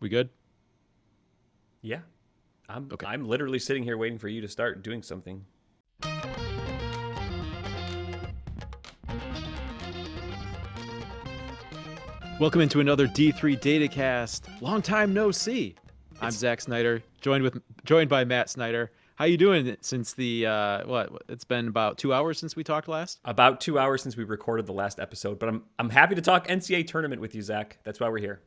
We good? Yeah, I'm Okay. I'm literally sitting here waiting for you to start doing something. Welcome into another D3 Datacast. Long time no see. I'm It's Zach Snyder, joined by Matt Snyder. How you doing since the It's been about 2 hours since we talked last. about 2 hours since we recorded the last episode, but I'm happy to talk NCAA tournament with you, Zach. That's why we're here.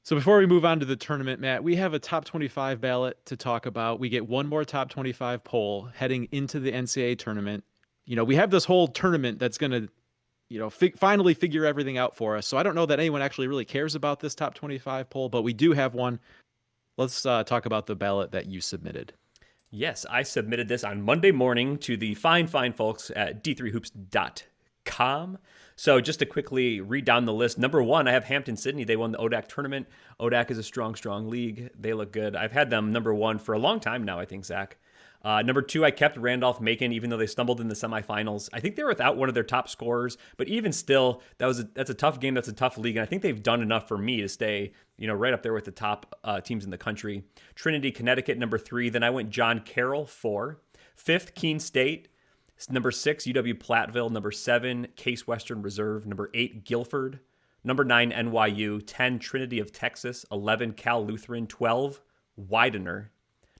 So before we move on to the tournament, Matt, we have a top 25 ballot to talk about. We get one more top 25 poll heading into the NCAA tournament. We have this whole tournament that's going to finally figure everything out for us. So I don't know that anyone actually really cares about this top 25 poll, but we do have one. Let's talk about the ballot that you submitted. Yes, I submitted this on Monday morning to the fine folks at D3hoops.com. So just to quickly read down the list, number one, I have Hampton Sydney. They won the ODAC tournament. ODAC is a strong league. They look good. I've had them number one for a long time now, I think, Zach. Number two, I kept Randolph-Macon, even though they stumbled in the semifinals. I think they were without one of their top scorers, but even still, that's a tough game. That's a tough league, and I think they've done enough for me to stay, right up there with the top teams in the country. Trinity, Connecticut, number three. Then I went John Carroll, 4. Fifth, Keene State. Number 6, UW-Platteville. Number 7, Case Western Reserve. Number 8, Guilford. Number 9, NYU. 10, Trinity of Texas. 11, Cal Lutheran. 12, Widener.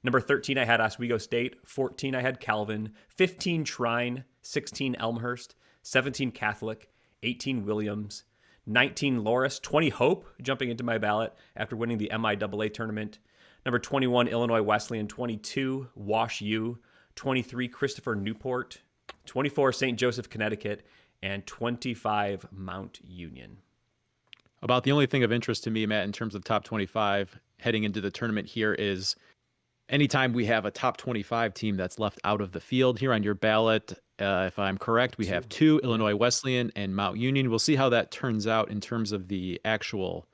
Number 13, I had Oswego State. 14, I had Calvin. 15, Trine. 16, Elmhurst. 17, Catholic. 18, Williams. 19, Loris. 20, Hope, jumping into my ballot after winning the MIAA tournament. Number 21, Illinois Wesleyan. 22, Wash U. 23, Christopher Newport. 24, St. Joseph, Connecticut. And 25, Mount Union. About the only thing of interest to me, Matt, in terms of top 25 heading into the tournament here is anytime we have a top 25 team that's left out of the field here on your ballot, if I'm correct, we have 2, Illinois Wesleyan and Mount Union. We'll see how that turns out in terms of the actual,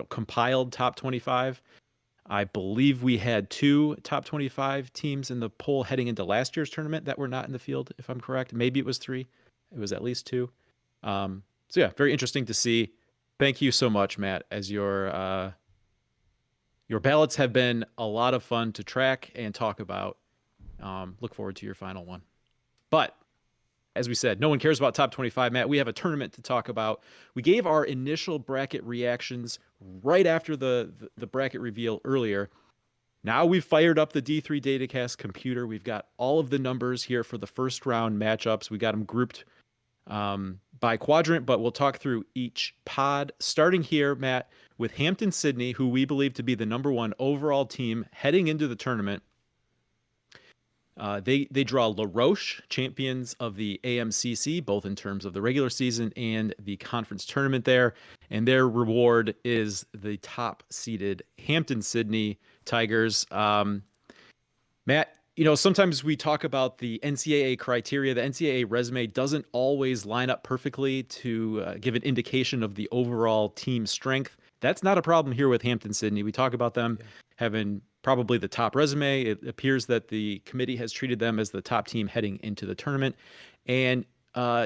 compiled top 25. I believe we had 2 top 25 teams in the poll heading into last year's tournament that were not in the field, if I'm correct. Maybe it was 3. It was at least 2. So yeah, very interesting to see. Thank you so much, Matt, as your ballots have been a lot of fun to track and talk about. Look forward to your final one. But as we said, no one cares about top 25, Matt. We have a tournament to talk about. We gave our initial bracket reactions right after the bracket reveal earlier. Now we've fired up the D3 Datacast computer. We've got all of the numbers here for the first round matchups. We got them grouped by quadrant, but we'll talk through each pod, starting here, Matt, with Hampton Sydney, who we believe to be the number 1 overall team heading into the tournament. They draw La Roche, champions of the AMCC, both in terms of the regular season and the conference tournament there. And their reward is the top-seeded Hampton Sydney Tigers. Matt, sometimes we talk about the NCAA criteria. The NCAA resume doesn't always line up perfectly to give an indication of the overall team strength. That's not a problem here with Hampton Sydney. We talk about them having probably the top resume. It appears that the committee has treated them as the top team heading into the tournament. And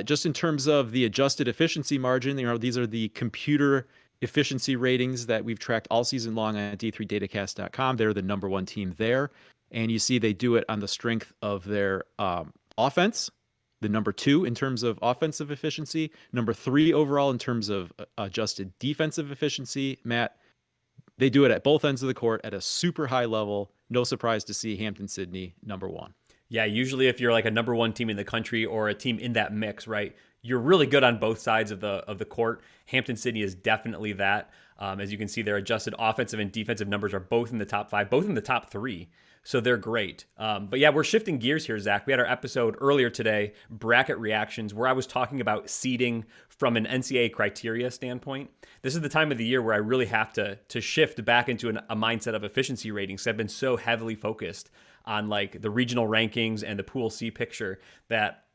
just in terms of the adjusted efficiency margin, these are the computer efficiency ratings that we've tracked all season long at D3Datacast.com. They're the number 1 team there. And you see they do it on the strength of their offense, the number 2 in terms of offensive efficiency, number 3 overall in terms of adjusted defensive efficiency. Matt, they do it at both ends of the court at a super high level. No surprise to see Hampton Sydney number 1. Yeah, usually if you're like a number 1 team in the country or a team in that mix, right, you're really good on both sides of the court. Hampton Sydney is definitely that. As you can see, their adjusted offensive and defensive numbers are both in the top 5, both in the top 3. So they're great. But yeah, we're shifting gears here, Zach. We had our episode earlier today, Bracket Reactions, where I was talking about seeding from an NCAA criteria standpoint. This is the time of the year where I really have to shift back into a mindset of efficiency ratings. I've been so heavily focused on like the regional rankings and the Pool C picture that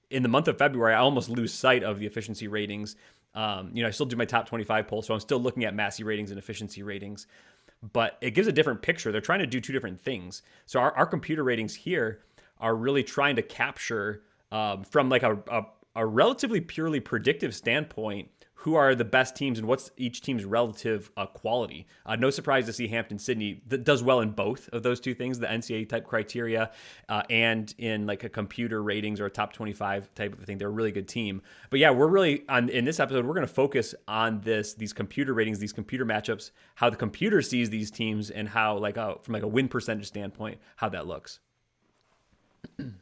in the month of February, I almost lose sight of the efficiency ratings. I still do my top 25 poll, so I'm still looking at Massey ratings and efficiency ratings. But it gives a different picture. They're trying to do 2 different things. So our computer ratings here are really trying to capture from like a relatively purely predictive standpoint who are the best teams and what's each team's relative quality. No surprise to see Hampton Sydney that does well in both of those two things, the NCAA type criteria and in like a computer ratings or a top 25 type of thing. They're a really good team. But yeah, we're really in this episode, we're going to focus on these computer ratings, these computer matchups, how the computer sees these teams, and how from like a win percentage standpoint, how that looks.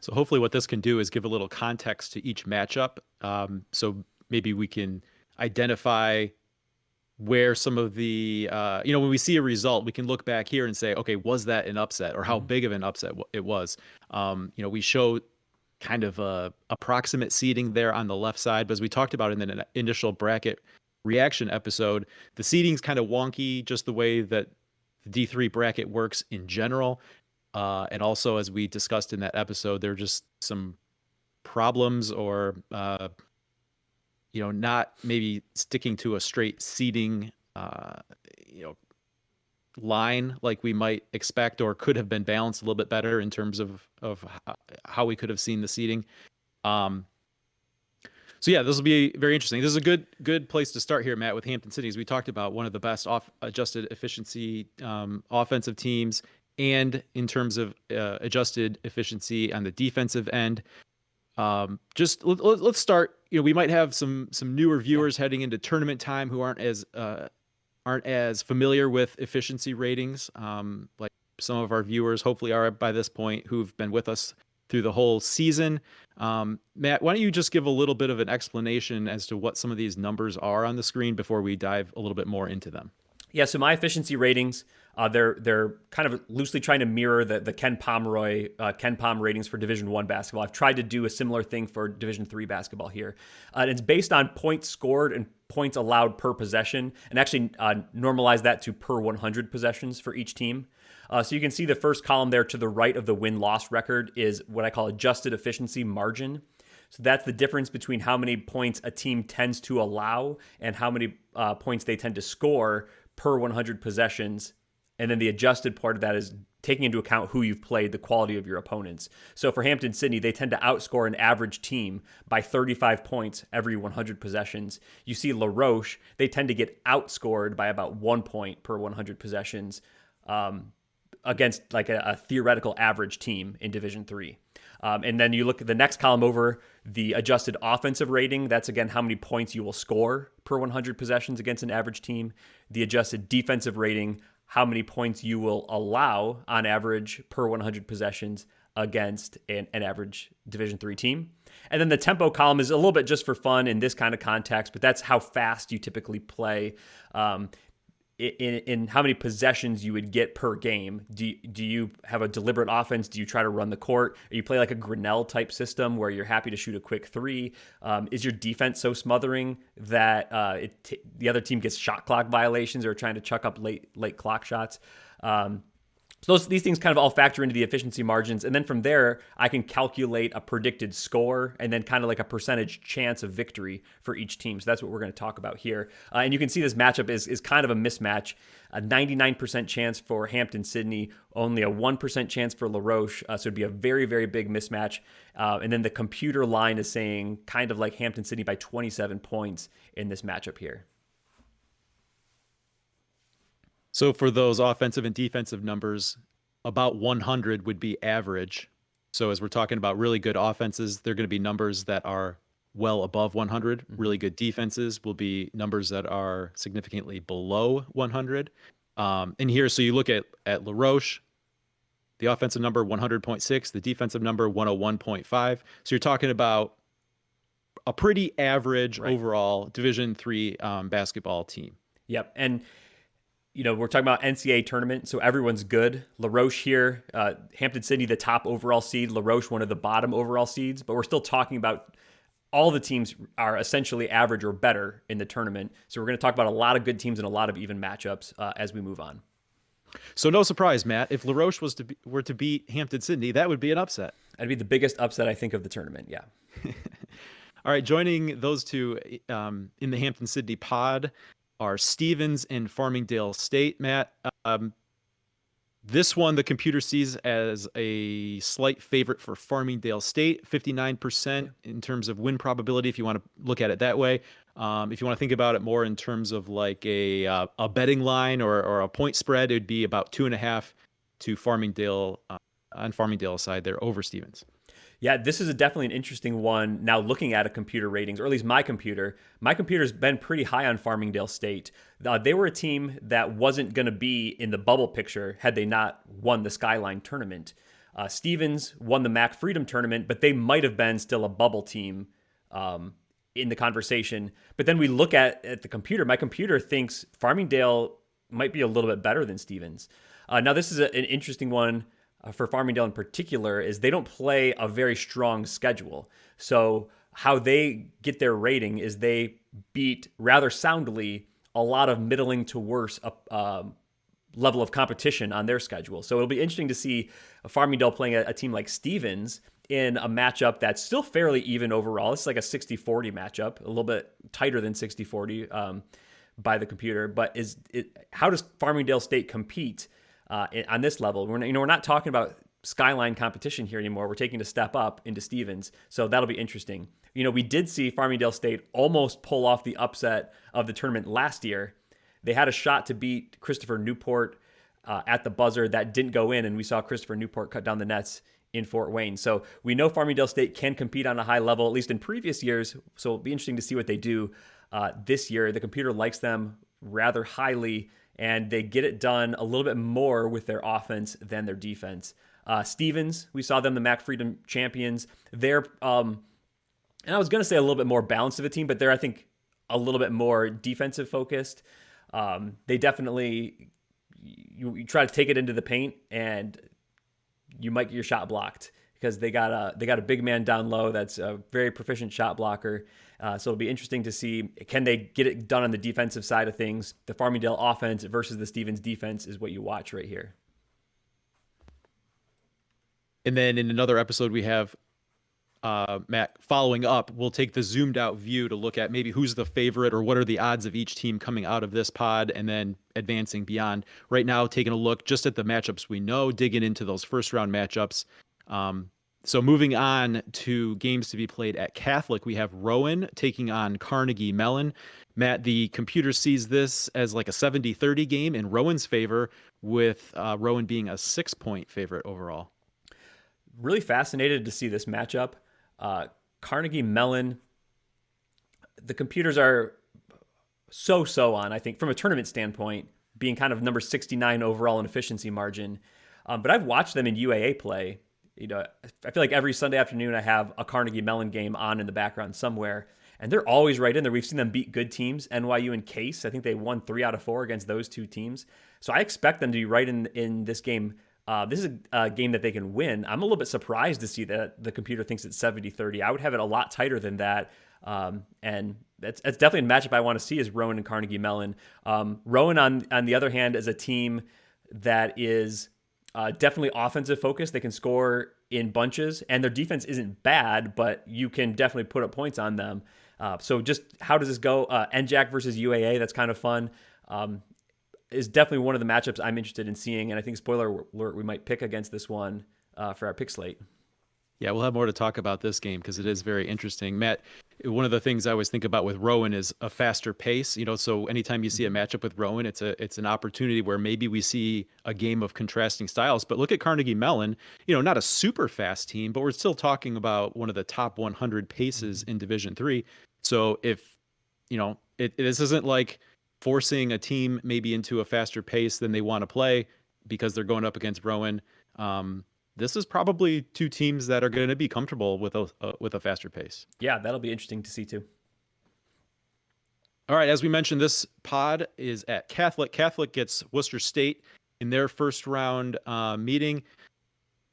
So hopefully what this can do is give a little context to each matchup. So maybe we can identify where some of the, when we see a result, we can look back here and say, okay, was that an upset, or how big of an upset it was? We show kind of a approximate seeding there on the left side, but as we talked about in the initial bracket reaction episode, the seeding's kind of wonky, just the way that the D3 bracket works in general. And also, as we discussed in that episode, there are just some problems or, not maybe sticking to a straight seeding, line like we might expect, or could have been balanced a little bit better in terms of how we could have seen the seeding. So yeah, this will be very interesting. This is a good place to start here, Matt, with Hampton Sydney. As we talked about, one of the best adjusted efficiency offensive teams, and in terms of adjusted efficiency on the defensive end. Just let's start. We might have some newer viewers heading into tournament time who aren't as familiar with efficiency ratings, like some of our viewers hopefully are by this point, who've been with us through the whole season. Matt, why don't you just give a little bit of an explanation as to what some of these numbers are on the screen before we dive a little bit more into them? Yeah, so my efficiency ratings, they're kind of loosely trying to mirror the Ken Pomeroy Ken Pom ratings for Division I basketball. I've tried to do a similar thing for Division III basketball here. And it's based on points scored and points allowed per possession, and actually normalize that to per 100 possessions for each team. So you can see the first column there to the right of the win-loss record is what I call adjusted efficiency margin. So that's the difference between how many points a team tends to allow and how many points they tend to score per 100 possessions. And then the adjusted part of that is taking into account who you've played, the quality of your opponents. So for Hampton Sydney, they tend to outscore an average team by 35 points every 100 possessions. You see La Roche, they tend to get outscored by about 1 point per 100 possessions against like a theoretical average team in Division III. And then you look at the next column over, the adjusted offensive rating. That's, again, how many points you will score per 100 possessions against an average team. The adjusted defensive rating, how many points you will allow on average per 100 possessions against an average Division III team. And then the tempo column is a little bit just for fun in this kind of context, but that's how fast you typically play. In how many possessions you would get per game. Do you have a deliberate offense? Do you try to run the court? Or you play like a Grinnell type system where you're happy to shoot a quick three? Is your defense so smothering that the other team gets shot clock violations or trying to chuck up late clock shots? So these things kind of all factor into the efficiency margins. And then from there, I can calculate a predicted score and then kind of like a percentage chance of victory for each team. So that's what we're going to talk about here. And you can see this matchup is kind of a mismatch. A 99% chance for Hampton Sydney, only a 1% chance for La Roche. So it'd be a very, very big mismatch. And then the computer line is saying kind of like Hampton Sydney by 27 points in this matchup here. So for those offensive and defensive numbers, about 100 would be average. So as we're talking about really good offenses, they're going to be numbers that are well above 100. Mm-hmm. Really good defenses will be numbers that are significantly below 100. And here, so you look at La Roche, the offensive number 100.6, the defensive number 101.5. So you're talking about a pretty average overall Division III basketball team. Yep. And we're talking about NCAA tournament, so everyone's good. La Roche here, Hampton Sydney, the top overall seed. La Roche, one of the bottom overall seeds. But we're still talking about all the teams are essentially average or better in the tournament. So we're going to talk about a lot of good teams and a lot of even matchups as we move on. So no surprise, Matt, if La Roche were to beat Hampton Sydney, that would be an upset. That'd be the biggest upset, I think, of the tournament, yeah. All right, joining those two in the Hampton Sydney pod are Stevens and Farmingdale State. Matt, this one the computer sees as a slight favorite for Farmingdale State, 59% in terms of win probability, if you want to look at it that way. If you want to think about it more in terms of like a betting line or a point spread, it would be about 2.5 to Farmingdale on Farmingdale side there over Stevens. Yeah, this is definitely an interesting one. Now looking at a computer ratings, or at least my computer's been pretty high on Farmingdale State. They were a team that wasn't going to be in the bubble picture had they not won the Skyline tournament. Stevens won the MAC Freedom tournament, but they might have been still a bubble team in the conversation. But then we look at the computer. My computer thinks Farmingdale might be a little bit better than Stevens. Now this is an interesting one. For Farmingdale in particular, is they don't play a very strong schedule. So how they get their rating is they beat rather soundly a lot of middling to worse level of competition on their schedule. So it'll be interesting to see Farmingdale playing a team like Stevens in a matchup that's still fairly even overall. It's like a 60-40 matchup, a little bit tighter than 60-40 by the computer. But how does Farmingdale State compete on this level? We're not talking about Skyline competition here anymore. We're taking a step up into Stevens, so that'll be interesting. We did see Farmingdale State almost pull off the upset of the tournament last year. They had a shot to beat Christopher Newport at the buzzer that didn't go in, and we saw Christopher Newport cut down the nets in Fort Wayne. So we know Farmingdale State can compete on a high level, at least in previous years. So it'll be interesting to see what they do this year. The computer likes them rather highly, and they get it done a little bit more with their offense than their defense. Stevens, we saw them the MAC Freedom champions. They're, and I was going to say a little bit more balanced of a team, but they're, I think, a little bit more defensive focused. They definitely, you try to take it into the paint, and you might get your shot blocked because they got a big man down low that's a very proficient shot blocker. So it'll be interesting to see, can they get it done on the defensive side of things? The Farmingdale offense versus the Stevens defense is what you watch right here. And then in another episode we have, Matt, following up, we'll take the zoomed out view to look at maybe who's the favorite or what are the odds of each team coming out of this pod and then advancing beyond. Right now, taking a look just at the matchups we know, digging into those first round matchups. So moving on to games to be played at Catholic, we have Rowan taking on Carnegie Mellon. Matt, the computer sees this as like a 70-30 game in Rowan's favor, with Rowan being a 6-point favorite overall. Really fascinated to see this matchup. Carnegie Mellon, the computers are so on, I think, from a tournament standpoint, being kind of number 69 overall in efficiency margin. But I've watched them in UAA play. I feel like every Sunday afternoon I have a Carnegie Mellon game on in the background somewhere, and they're always right in there. We've seen them beat good teams, NYU and Case. I think they won 3 out of 4 against those two teams. So I expect them to be right in this game. This is a game that they can win. I'm a little bit surprised to see that the computer thinks it's 70-30. I would have it a lot tighter than that. And that's definitely a matchup I want to see is Rowan and Carnegie Mellon. Rowan, on the other hand, is a team that is definitely offensive focused. They can score in bunches, and their defense isn't bad, but you can definitely put up points on them. So just how does this go? NJAC versus UAA, that's kind of fun. Is definitely one of the matchups I'm interested in seeing, and I think, spoiler alert, we might pick against this one for our pick slate. Yeah, we'll have more to talk about this game because it is very interesting. Matt, one of the things I always think about with Rowan is a faster pace. So anytime you see a matchup with Rowan, it's an opportunity where maybe we see a game of contrasting styles. But look at Carnegie Mellon, not a super fast team, but we're still talking about one of the top 100 paces in Division III. So if, this isn't like forcing a team maybe into a faster pace than they want to play because they're going up against Rowan. This is probably two teams that are going to be comfortable with a faster pace. Yeah, that'll be interesting to see too. All right, as we mentioned, this pod is at Catholic. Catholic gets Worcester State in their first round meeting.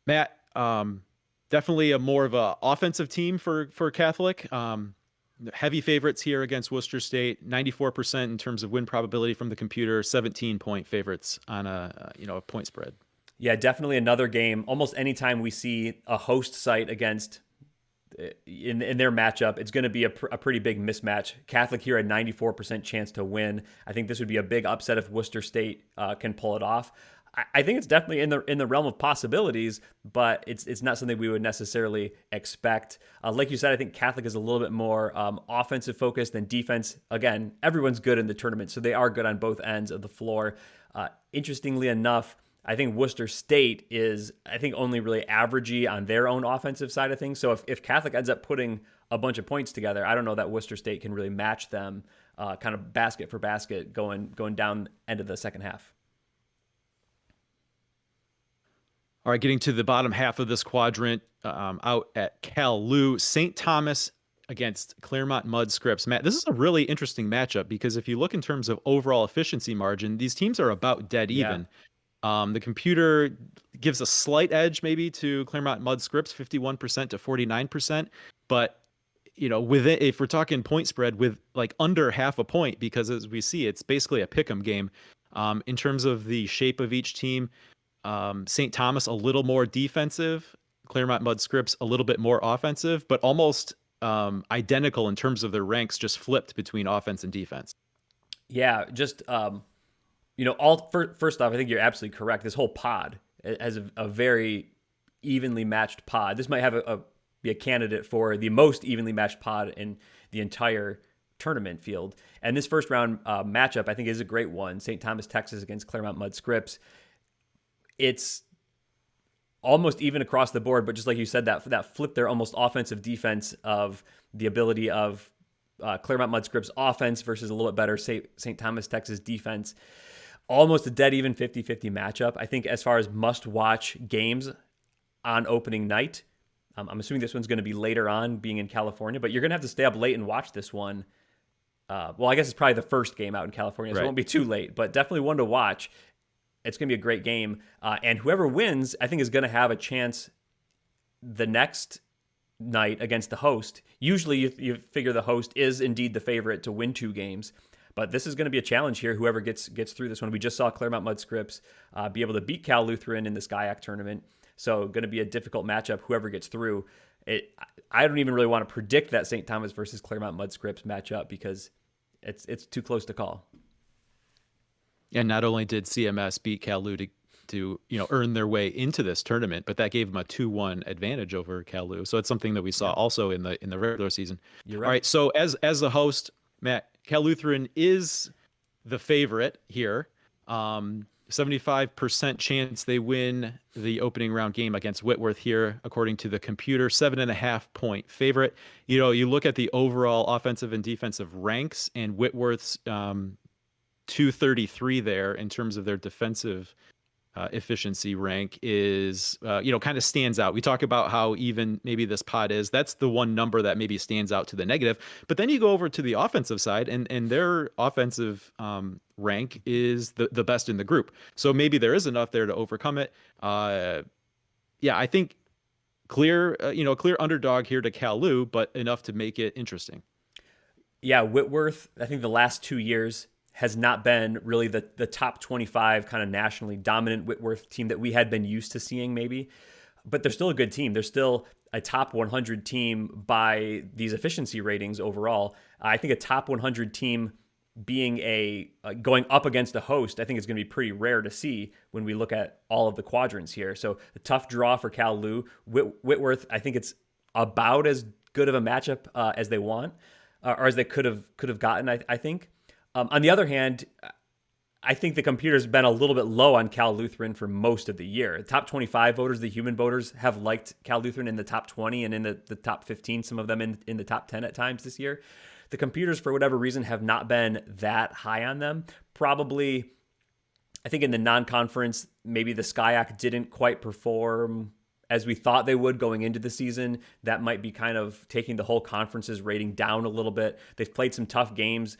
Matt, definitely a more of a offensive team for Catholic. Heavy favorites here against Worcester State, 94% in terms of win probability from the computer, 17-point favorites on a point spread. Yeah, definitely another game. Almost anytime we see a host site against in their matchup, it's going to be a pretty big mismatch. Catholic here, a 94% chance to win. I think this would be a big upset if Worcester State can pull it off. I think it's definitely in the realm of possibilities, but it's not something we would necessarily expect. Like you said, I think Catholic is a little bit more offensive focused than defense. Again, everyone's good in the tournament, so they are good on both ends of the floor. Interestingly enough, I think Worcester State is, I think, only really averagey on their own offensive side of things. So if Catholic ends up putting a bunch of points together, I don't know that Worcester State can really match them kind of basket for basket going down end of the second half. All right, getting to the bottom half of this quadrant, out at Cal Lu, St. Thomas against Claremont Mudd Scripps. Matt, this is a really interesting matchup because if you look in terms of overall efficiency margin, these teams are about dead Yeah. even. The computer gives a slight edge maybe to Claremont Mudd Scripps, 51% to 49%. But, if we're talking point spread with like under half a point, because as we see, it's basically a pick'em game. In terms of the shape of each team, St. Thomas a little more defensive, Claremont Mudd Scripps a little bit more offensive, but almost identical in terms of their ranks, just flipped between offense and defense. Yeah, just first off, I think you're absolutely correct. This whole pod has a very evenly matched pod. This might have be a candidate for the most evenly matched pod in the entire tournament field. And this first round matchup, I think, is a great one. St. Thomas, Texas against Claremont Mudd Scripps. It's almost even across the board, but just like you said, that flip there, almost offensive defense of the ability of Claremont Mudd Scripps offense versus a little bit better St. Thomas, Texas defense. Almost a dead even 50-50 matchup. I think as far as must-watch games on opening night, I'm assuming this one's going to be later on, being in California, but you're going to have to stay up late and watch this one. Well, I guess it's probably the first game out in California, so Right. It won't be too late, but definitely one to watch. It's going to be a great game. And whoever wins, I think, is going to have a chance the next night against the host. Usually you figure the host is indeed the favorite to win 2 games. But this is going to be a challenge here, whoever gets through this one. We just saw Claremont Mudd Scripps be able to beat Cal Lutheran in the SCIAC tournament. So going to be a difficult matchup, whoever gets through. I don't even really want to predict that St. Thomas versus Claremont Mudd Scripps matchup because it's too close to call. And not only did CMS beat Cal Lu to earn their way into this tournament, but that gave them a 2-1 advantage over Cal Lu. So it's something that we saw also in the regular season. You're right. All right. So as the host, Matt, Cal Lutheran is the favorite here. 75% chance they win the opening round game against Whitworth here, according to the computer. 7.5 point favorite. You look at the overall offensive and defensive ranks, and Whitworth's 233 there in terms of their defensive efficiency rank is, kind of stands out. We talk about how even maybe this pod is. That's the one number that maybe stands out to the negative. But then you go over to the offensive side, and their offensive rank is the best in the group. So maybe there is enough there to overcome it. I think clear underdog here to Cal Lu, but enough to make it interesting. Yeah, Whitworth, I think the last 2 years has not been really the top 25 kind of nationally dominant Whitworth team that we had been used to seeing maybe. But they're still a good team. They're still a top 100 team by these efficiency ratings overall. I think a top 100 team being going up against a host, I think is going to be pretty rare to see when we look at all of the quadrants here. So a tough draw for Cal Lu. Whitworth, I think it's about as good of a matchup as they want, or as they could have gotten, I think. On the other hand, I think the computer's been a little bit low on Cal Lutheran for most of the year. The top 25 voters, the human voters, have liked Cal Lutheran in the top 20 and in the top 15, some of them in the top 10 at times this year. The computers, for whatever reason, have not been that high on them. Probably, I think in the non-conference, maybe the SCIAC didn't quite perform as we thought they would going into the season. That might be kind of taking the whole conference's rating down a little bit. They've played some tough games.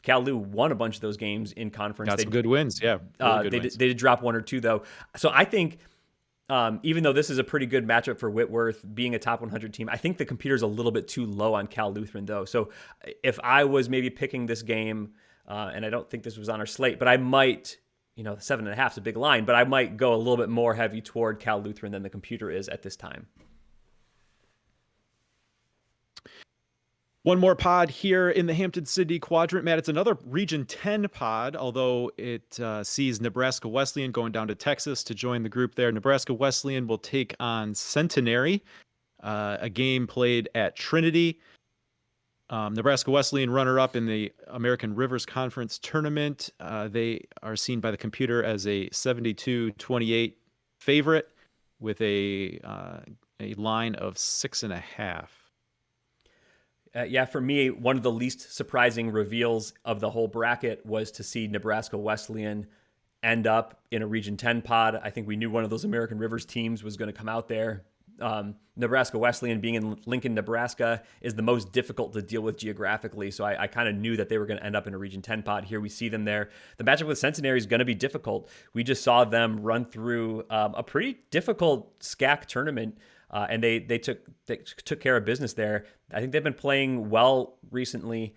Cal Lu won a bunch of those games in conference. Got some good wins, yeah. Really good wins. They did drop 1 or 2, though. So I think even though this is a pretty good matchup for Whitworth, being a top 100 team, I think the computer's a little bit too low on Cal Lutheran, though. So if I was maybe picking this game, and I don't think this was on our slate, but I might, 7.5 is a big line, but I might go a little bit more heavy toward Cal Lutheran than the computer is at this time. One more pod here in the Hampton Sydney quadrant, Matt. It's another Region 10 pod, although it sees Nebraska Wesleyan going down to Texas to join the group there. Nebraska Wesleyan will take on Centenary, a game played at Trinity. Nebraska Wesleyan runner-up in the American Rivers Conference tournament. They are seen by the computer as a 72-28 favorite with a line of 6.5. Yeah, for me, one of the least surprising reveals of the whole bracket was to see Nebraska Wesleyan end up in a Region 10 pod. I think we knew one of those American Rivers teams was going to come out there. Nebraska Wesleyan being in Lincoln, Nebraska is the most difficult to deal with geographically. So I kind of knew that they were going to end up in a Region 10 pod. Here we see them there. The matchup with Centenary is going to be difficult. We just saw them run through a pretty difficult SCAC tournament. And they took care of business there. I think they've been playing well recently.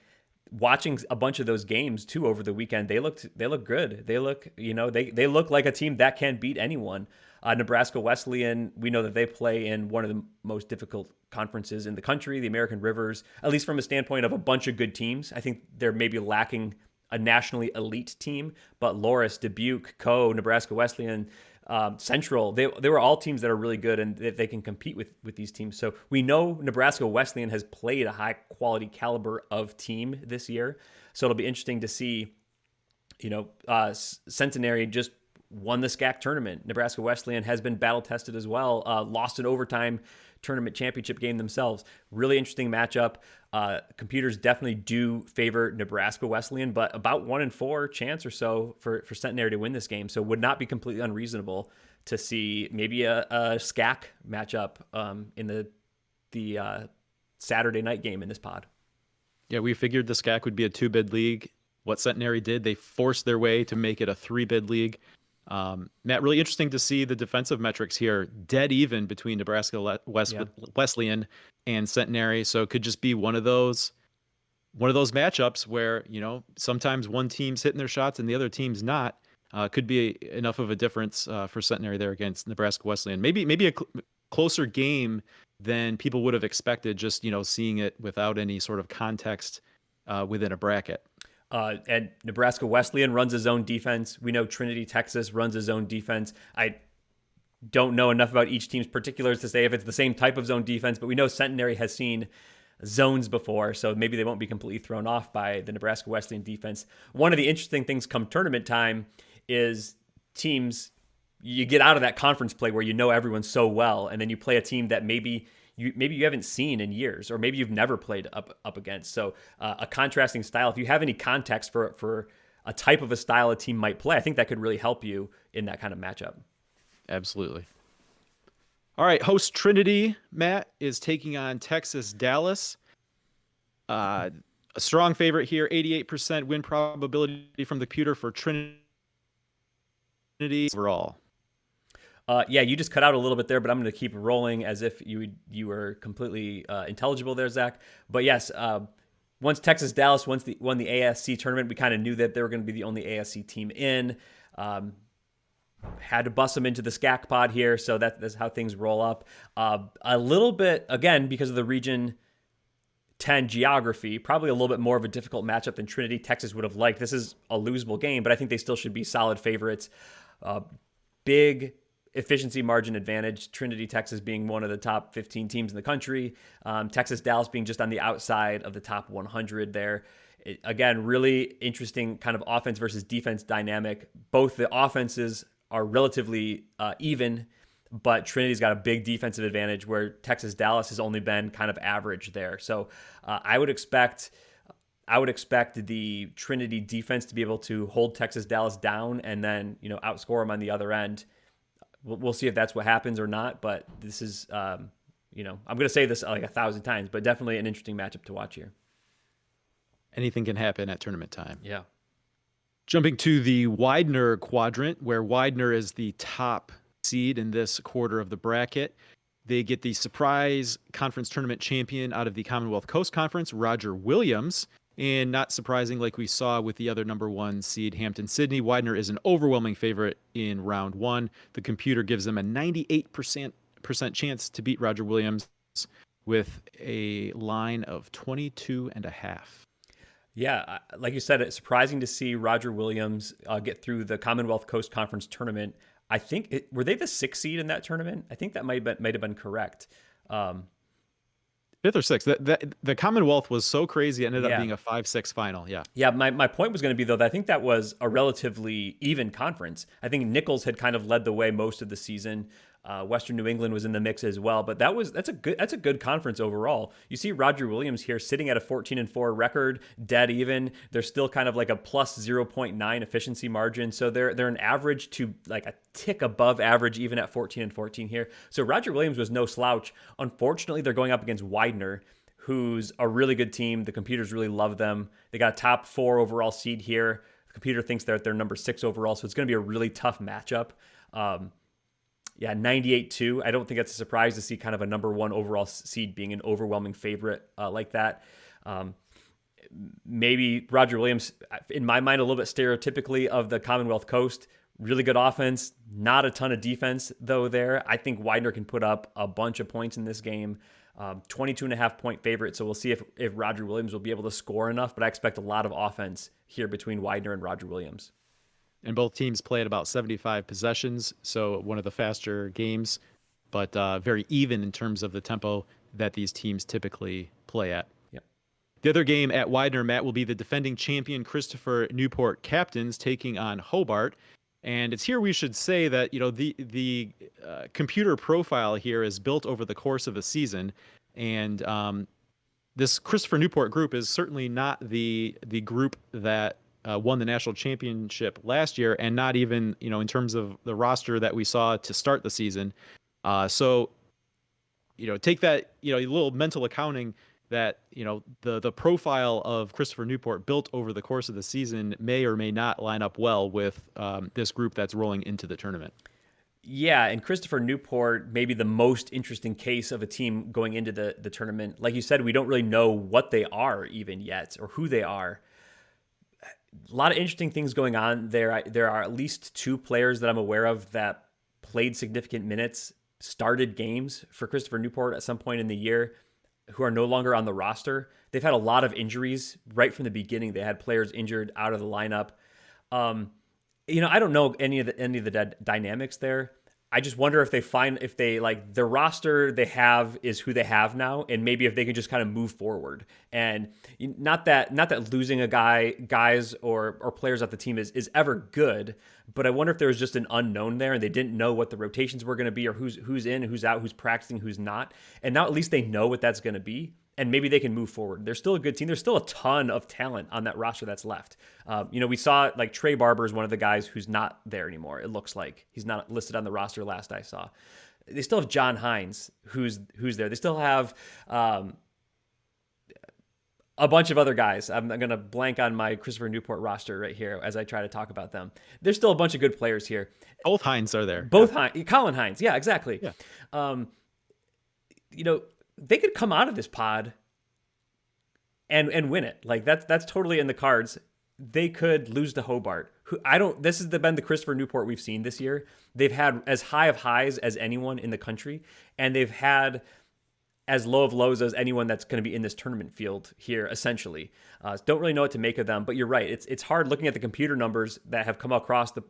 Watching a bunch of those games too over the weekend, they look good. They look like a team that can beat anyone. Nebraska Wesleyan, we know that they play in one of the most difficult conferences in the country, the American Rivers, at least from a standpoint of a bunch of good teams. I think they're maybe lacking a nationally elite team, but Loras, Dubuque, Nebraska Wesleyan, Central, they were all teams that are really good and they can compete with these teams. So we know Nebraska Wesleyan has played a high quality caliber of team this year. So it'll be interesting to see, Centenary just won the SCAC tournament. Nebraska Wesleyan has been battle tested as well, lost an overtime tournament championship game themselves. Really interesting matchup. Computers definitely do favor Nebraska Wesleyan, but about 1 in 4 chance or so for Centenary to win this game. So would not be completely unreasonable to see maybe a SCAC matchup in the Saturday night game in this pod. Yeah, we figured the SCAC would be a 2-bid league. What Centenary did, they forced their way to make it a 3-bid league. Matt, really interesting to see the defensive metrics here dead even between Nebraska Wesleyan and Centenary. So it could just be one of those matchups where, sometimes one team's hitting their shots and the other team's not. Could be enough of a difference for Centenary there against Nebraska Wesleyan. Maybe a closer game than people would have expected, just, seeing it without any sort of context within a bracket. And Nebraska Wesleyan runs his own defense. We know Trinity, Texas runs his own defense. I don't know enough about each team's particulars to say if it's the same type of zone defense, but we know Centenary has seen zones before, so maybe they won't be completely thrown off by the Nebraska Wesleyan defense. One of the interesting things come tournament time is teams, you get out of that conference play where you know everyone so well, and then you play a team that maybe you haven't seen in years, or maybe you've never played up against. So a contrasting style. If you have any context for a type of a style a team might play, I think that could really help you in that kind of matchup. Absolutely. All right, host Trinity, Matt, is taking on Texas Dallas. A strong favorite here, 88% win probability from the computer for Trinity overall. Yeah, you just cut out a little bit there, but I'm going to keep rolling as if you were completely intelligible there, Zach. But yes, once Texas Dallas won the ASC tournament, we kind of knew that they were going to be the only ASC team in. Had to bust them into the SCAC pod here, so that's how things roll up. A little bit, again, because of the Region 10 geography, probably a little bit more of a difficult matchup than Trinity, Texas would have liked. This is a losable game, but I think they still should be solid favorites. Big efficiency margin advantage, Trinity, Texas being one of the top 15 teams in the country. Texas, Dallas being just on the outside of the top 100 there. Again, really interesting kind of offense versus defense dynamic. Both the offenses are relatively even, but Trinity's got a big defensive advantage where Texas, Dallas has only been kind of average there. So I would expect the Trinity defense to be able to hold Texas, Dallas down and then, outscore them on the other end. We'll see if that's what happens or not, but this is, I'm going to say this like 1,000 times, but definitely an interesting matchup to watch here. Anything can happen at tournament time. Yeah. Jumping to the Widener quadrant, where Widener is the top seed in this quarter of the bracket. They get the surprise conference tournament champion out of the Commonwealth Coast Conference, Roger Williams. And not surprising, like we saw with the other number 1 seed, Hampton Sydney, Widener is an overwhelming favorite in round 1. The computer gives them a 98% chance to beat Roger Williams. with a line of 22.5. Yeah, like you said, it's surprising to see Roger Williams get through the Commonwealth Coast Conference tournament. I think were they the 6th seed in that tournament? I think that might have been correct. Um, Fifth or sixth. The Commonwealth was so crazy, it ended up yeah, being a 5-6 final. Yeah. Yeah, my point was going to be though that I think that was a relatively even conference. I think Nichols had kind of led the way most of the season. Western New England was in the mix as well, but that's a good conference overall. You see Roger Williams here sitting at a 14-4 record, dead even. They're still kind of like a plus 0.9 efficiency margin, so they're an average to like a tick above average even at 14-14 here. So Roger Williams was no slouch. Unfortunately, they're going up against Widener, who's a really good team. The computers really love them. They got a top 4 overall seed here. The computer thinks they're at their number 6 overall, so it's going to be a really tough matchup. Yeah, 98-2. I don't think it's a surprise to see kind of a number 1 overall seed being an overwhelming favorite like that. Maybe Roger Williams, in my mind, a little bit stereotypically of the Commonwealth Coast. Really good offense, not a ton of defense, though, there. I think Widener can put up a bunch of points in this game. 22.5 point favorite. So we'll see if Roger Williams will be able to score enough, but I expect a lot of offense here between Widener and Roger Williams. And both teams played about 75 possessions, so one of the faster games, but very even in terms of the tempo that these teams typically play at. Yep. The other game at Widener, Matt, will be the defending champion Christopher Newport Captains taking on Hobart. And it's here we should say that the computer profile here is built over the course of a season, and this Christopher Newport group is certainly not the group that won the national championship last year, and not even in terms of the roster that we saw to start the season. So take that a little mental accounting that the profile of Christopher Newport built over the course of the season may or may not line up well with this group that's rolling into the tournament. Yeah, and Christopher Newport may be the most interesting case of a team going into the tournament. Like you said, we don't really know what they are even yet or who they are. A lot of interesting things going on there. There are at least 2 players that I'm aware of that played significant minutes, started games for Christopher Newport at some point in the year, who are no longer on the roster. They've had a lot of injuries right from the beginning. They had players injured out of the lineup. I don't know any of the dynamics there. I just wonder if they like the roster they have is who they have now, and maybe if they can just kind of move forward. And not that losing guys or players at the team is ever good, but I wonder if there was just an unknown there and they didn't know what the rotations were going to be or who's in, who's out, who's practicing, who's not. And now at least they know what that's going to be. And maybe they can move forward. They're still a good team. There's still a ton of talent on that roster that's left. We saw like Trey Barber is one of the guys who's not there anymore. It looks like he's not listed on the roster last I saw. They still have John Hines who's there. They still have a bunch of other guys. I'm going to blank on my Christopher Newport roster right here as I try to talk about them. There's still a bunch of good players here. Both Hines are there. Both Hines, Colin Hines. Yeah, exactly. Yeah. They could come out of this pod and win it. Like that's totally in the cards. They could lose to Hobart. This has been the Christopher Newport we've seen this year. They've had as high of highs as anyone in the country, and they've had as low of lows as anyone that's going to be in this tournament field here, essentially. Don't really know what to make of them, but you're right. It's hard looking at the computer numbers that have come across the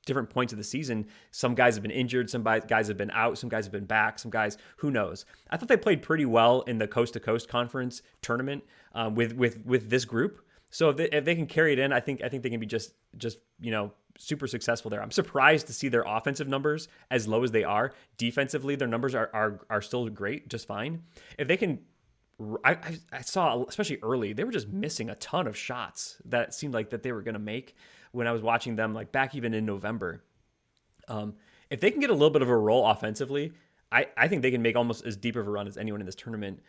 different points of the season. Some guys have been injured, some guys have been out, some guys have been back, some guys, who knows. I thought they played pretty well in the Coast to Coast Conference tournament with this group. So if they can carry it in, I think they can be just super successable there. I'm surprised to see their offensive numbers as low as they are. Defensively, their numbers are still great, just fine. If they can, I saw, especially early, they were just missing a ton of shots that it seemed like that they were going to make when I was watching them, like back even in November. If they can get a little bit of a roll offensively, I think they can make almost as deep of a run as anyone in this tournament.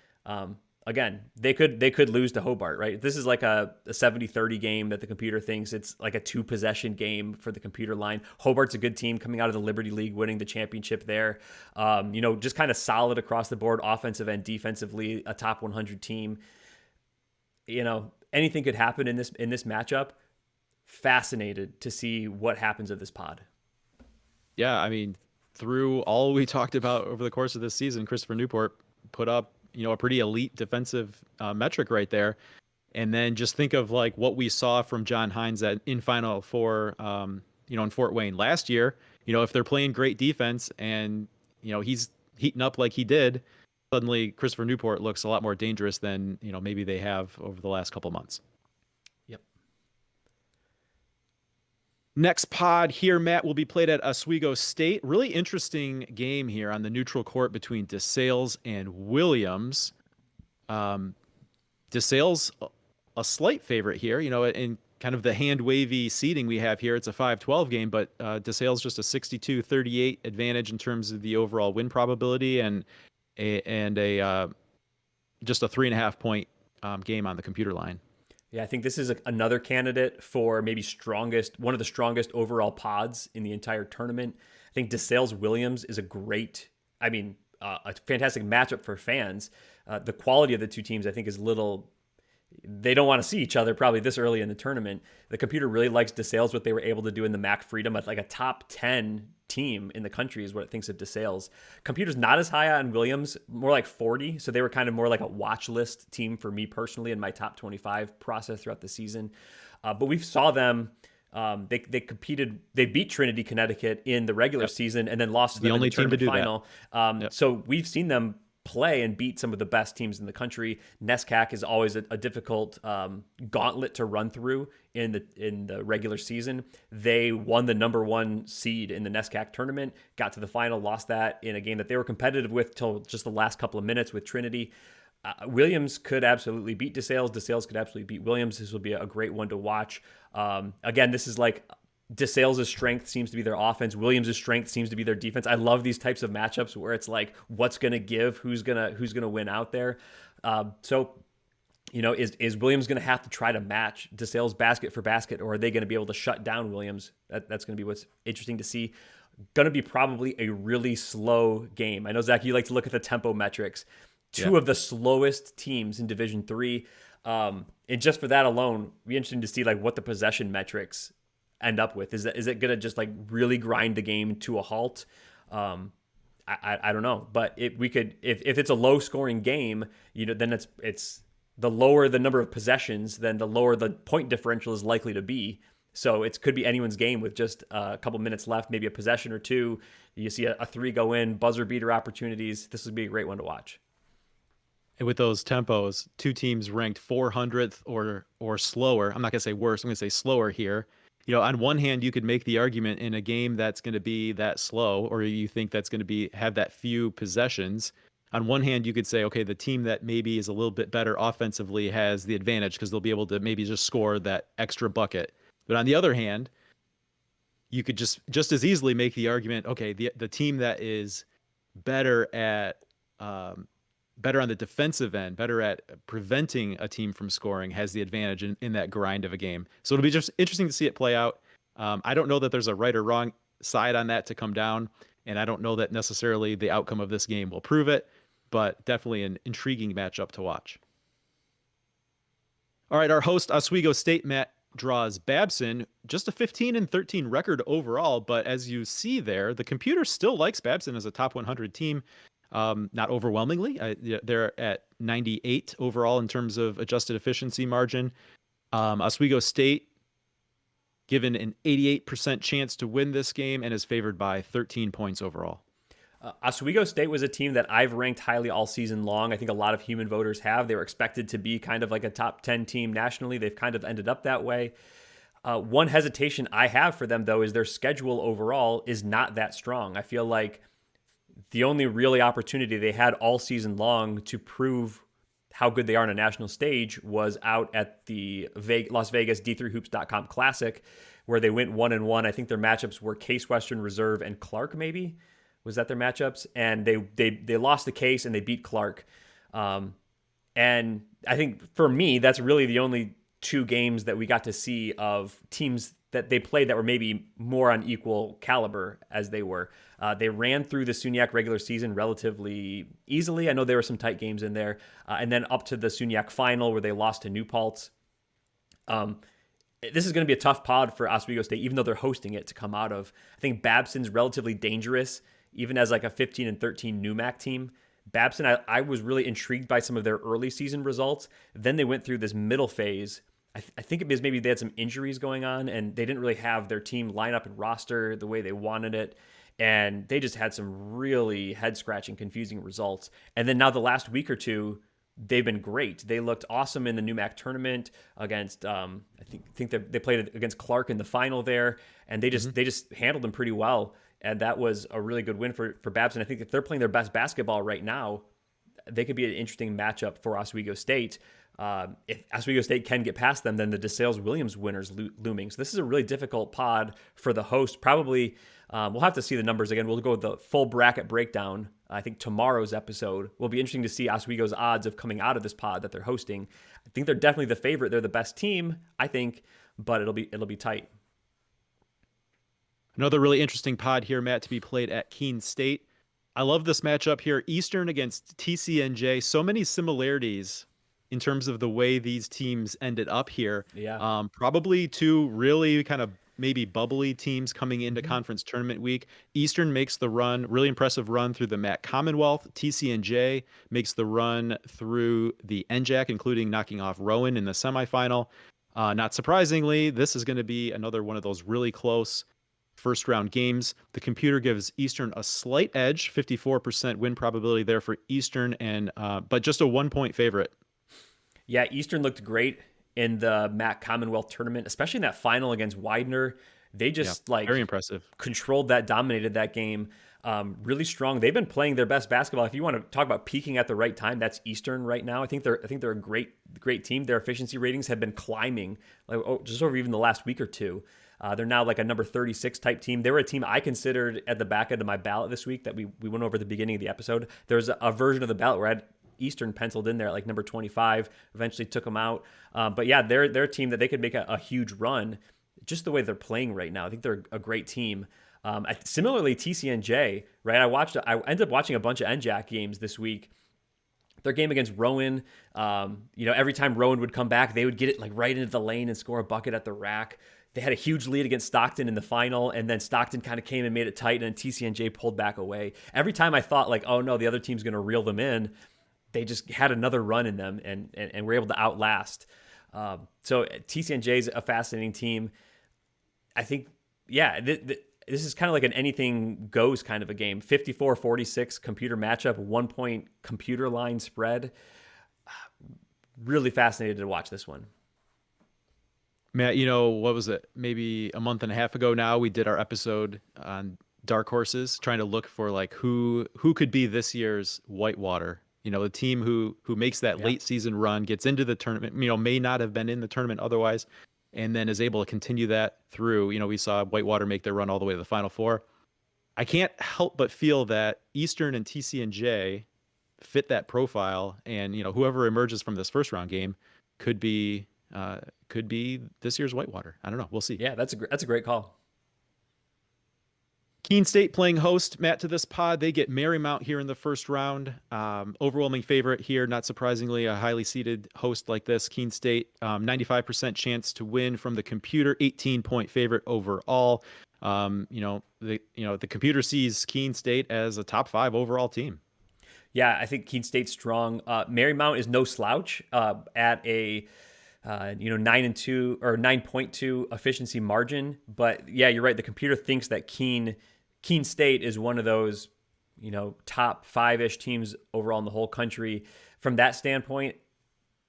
Again, they could lose to Hobart, right? This is like a 70-30 game that the computer thinks it's like a 2-possession game for the computer line. Hobart's a good team coming out of the Liberty League, winning the championship there. Just kind of solid across the board, offensive and defensively, a top 100 team. Anything could happen in this matchup. Fascinated to see what happens of this pod. Yeah, I mean, through all we talked about over the course of this season, Christopher Newport put up a pretty elite defensive metric right there. And then just think of like what we saw from John Hines in Final Four, in Fort Wayne last year. If they're playing great defense and he's heating up like he did, suddenly Christopher Newport looks a lot more dangerous than maybe they have over the last couple months. Yep. Next pod here, Matt, will be played at Oswego State. Really interesting game here on the neutral court between DeSales and Williams. DeSales a slight favorite here, in kind of the hand wavy seating we have here. It's a 5-12 game, but DeSales just a 62-38 advantage in terms of the overall win probability and just a 3.5 point game on the computer line. Yeah, I think this is another candidate for maybe one of the strongest overall pods in the entire tournament. I think DeSales Williams is a fantastic matchup for fans. The quality of the two teams, I think, is they don't want to see each other probably this early in the tournament. The computer really likes DeSales, what they were able to do in the MAC Freedom. Like a top 10 team in the country is what it thinks of DeSales. Computer's not as high on Williams, more like 40. So they were kind of more like a watch list team for me personally in my top 25 process throughout the season. But we saw them. They beat Trinity, Connecticut in the regular season and then lost to them in the tournament final. So we've seen them play and beat some of the best teams in the country. NESCAC is always a difficult gauntlet to run through in the regular season. They won the number 1 seed in the NESCAC tournament, got to the final, lost that in a game that they were competitive with till just the last couple of minutes with Trinity. Williams could absolutely beat DeSales. DeSales could absolutely beat Williams. This will be a great one to watch. Again, this is like DeSales' strength seems to be their offense. Williams' strength seems to be their defense. I love these types of matchups where it's like, what's going to give? Who's gonna win out there? Is Williams going to have to try to match DeSales basket for basket, or are they going to be able to shut down Williams? That's going to be what's interesting to see. Going to be probably a really slow game. I know, Zach, you like to look at the tempo metrics. Two of the slowest teams in Division III. And just for that alone, it'd be interesting to see like what the possession metrics end up with. Is it going to just like really grind the game to a halt? I don't know, but if it's a low scoring game, then it's the lower the number of possessions, then the lower the point differential is likely to be. So it could be anyone's game with just a couple minutes left, maybe a possession or two. You see a 3 go in, buzzer beater opportunities. This would be a great one to watch. And with those tempos, two teams ranked 400th or slower. I'm not going to say worse. I'm going to say slower here. On one hand, you could make the argument in a game that's going to be that slow, or you think that's going to have that few possessions. On one hand, you could say, okay, the team that maybe is a little bit better offensively has the advantage because they'll be able to maybe just score that extra bucket. But on the other hand, you could just as easily make the argument, okay, the team that is better on the defensive end, better at preventing a team from scoring, has the advantage in that grind of a game. So it'll be just interesting to see it play out. I don't know that there's a right or wrong side on that to come down, and I don't know that necessarily the outcome of this game will prove it, but definitely an intriguing matchup to watch. All right, our host, Oswego State, Matt, draws Babson, just a 15-13 record overall, but as you see there, the computer still likes Babson as a top 100 team. Not overwhelmingly. They're at 98 overall in terms of adjusted efficiency margin. Oswego State given an 88% chance to win this game and is favored by 13 points overall. Oswego State was a team that I've ranked highly all season long. I think a lot of human voters have. They were expected to be kind of like a top 10 team nationally. They've kind of ended up that way. One hesitation I have for them, though, is their schedule overall is not that strong. I feel like the only really opportunity they had all season long to prove how good they are on a national stage was out at the Las Vegas D3Hoops.com Classic, where they went 1-1. I think their matchups were Case Western Reserve and Clark, maybe. Was that their matchups? And they lost the Case and they beat Clark. And I think for me, that's really the only 2 games that we got to see of teams that they played that were maybe more on equal caliber as they were. They ran through the SUNYAC regular season relatively easily. I know there were some tight games in there. And then up to the SUNYAC final where they lost to Newport. This is going to be a tough pod for Oswego State, even though they're hosting it, to come out of. I think Babson's relatively dangerous, even as like a 15-13 NUMAC team. Babson, I was really intrigued by some of their early season results. Then they went through this middle phase. I think it was maybe they had some injuries going on and they didn't really have their team line up and roster the way they wanted it. And they just had some really head scratching, confusing results. And then now the last week or two, they've been great. They looked awesome in the NEWMAC tournament against I think they played against Clark in the final there, and they just handled them pretty well. And that was a really good win for Babson. I think if they're playing their best basketball right now, they could be an interesting matchup for Oswego State. If Oswego State can get past them, then the DeSales Williams winners looming. So this is a really difficult pod for the host. Probably we'll have to see the numbers again. We'll go with the full bracket breakdown. I think tomorrow's episode will be interesting to see Oswego's odds of coming out of this pod that they're hosting. I think they're definitely the favorite. They're the best team, I think, but it'll be tight. Another really interesting pod here, Matt, to be played at Keene State. I love this matchup here. Eastern against TCNJ. So many similarities in terms of the way these teams ended up here. Yeah. Probably two really kind of maybe bubbly teams coming into conference tournament week. Eastern makes the run, really impressive run through the MAC Commonwealth. TCNJ makes the run through the NJAC, including knocking off Rowan in the semifinal. Not surprisingly, this is going to be another one of those really close first round games. The computer gives Eastern a slight edge, 54% win probability there for Eastern, and but just a 1-point favorite. Yeah, Eastern looked great in the MAC Commonwealth tournament, especially in that final against Widener. They just very impressive. Controlled that, dominated that game. Really strong. They've been playing their best basketball. If you want to talk about peaking at the right time, that's Eastern right now. I think they're a great team. Their efficiency ratings have been climbing just over even the last week or two. They're now like a number 36 type team. They were a team I considered at the back end of my ballot this week that we went over at the beginning of the episode. There's a version of the ballot where I had Eastern penciled in there at like number 25, eventually took them out. But yeah, they're a team that they could make a huge run just the way they're playing right now. I think they're a great team. Similarly, TCNJ, right? I ended up watching a bunch of NJAC games this week. Their game against Rowan, every time Rowan would come back, they would get it like right into the lane and score a bucket at the rack. They had a huge lead against Stockton in the final, and then Stockton kind of came and made it tight, and TCNJ pulled back away. Every time I thought like, oh no, the other team's going to reel them in, they just had another run in them and were able to outlast. So TCNJ is a fascinating team. I think, yeah, this is kind of like an anything goes kind of a game. 54-46 computer matchup, 1-point computer line spread. Really fascinated to watch this one. Matt, what was it? Maybe a month and a half ago now, we did our episode on dark horses, trying to look for like who could be this year's Whitewater. The team who makes that late season run, gets into the tournament, may not have been in the tournament otherwise, and then is able to continue that through. We saw Whitewater make their run all the way to the Final Four. I can't help but feel that Eastern and TCNJ fit that profile, and whoever emerges from this first round game could be this year's Whitewater. I don't know. We'll see. Yeah, that's a great call. Keene State playing host, Matt, to this pod. They get Marymount here in the first round. Overwhelming favorite here, not surprisingly, a highly seeded host like this. Keene State, 95% chance to win from the computer, 18-point favorite overall. The computer sees Keene State as a top 5 overall team. Yeah, I think Keene State's strong. Marymount is no slouch at a 9-2 or 9.2 efficiency margin. But yeah, you're right. The computer thinks that Keene State is one of those, top 5-ish teams overall in the whole country. From that standpoint,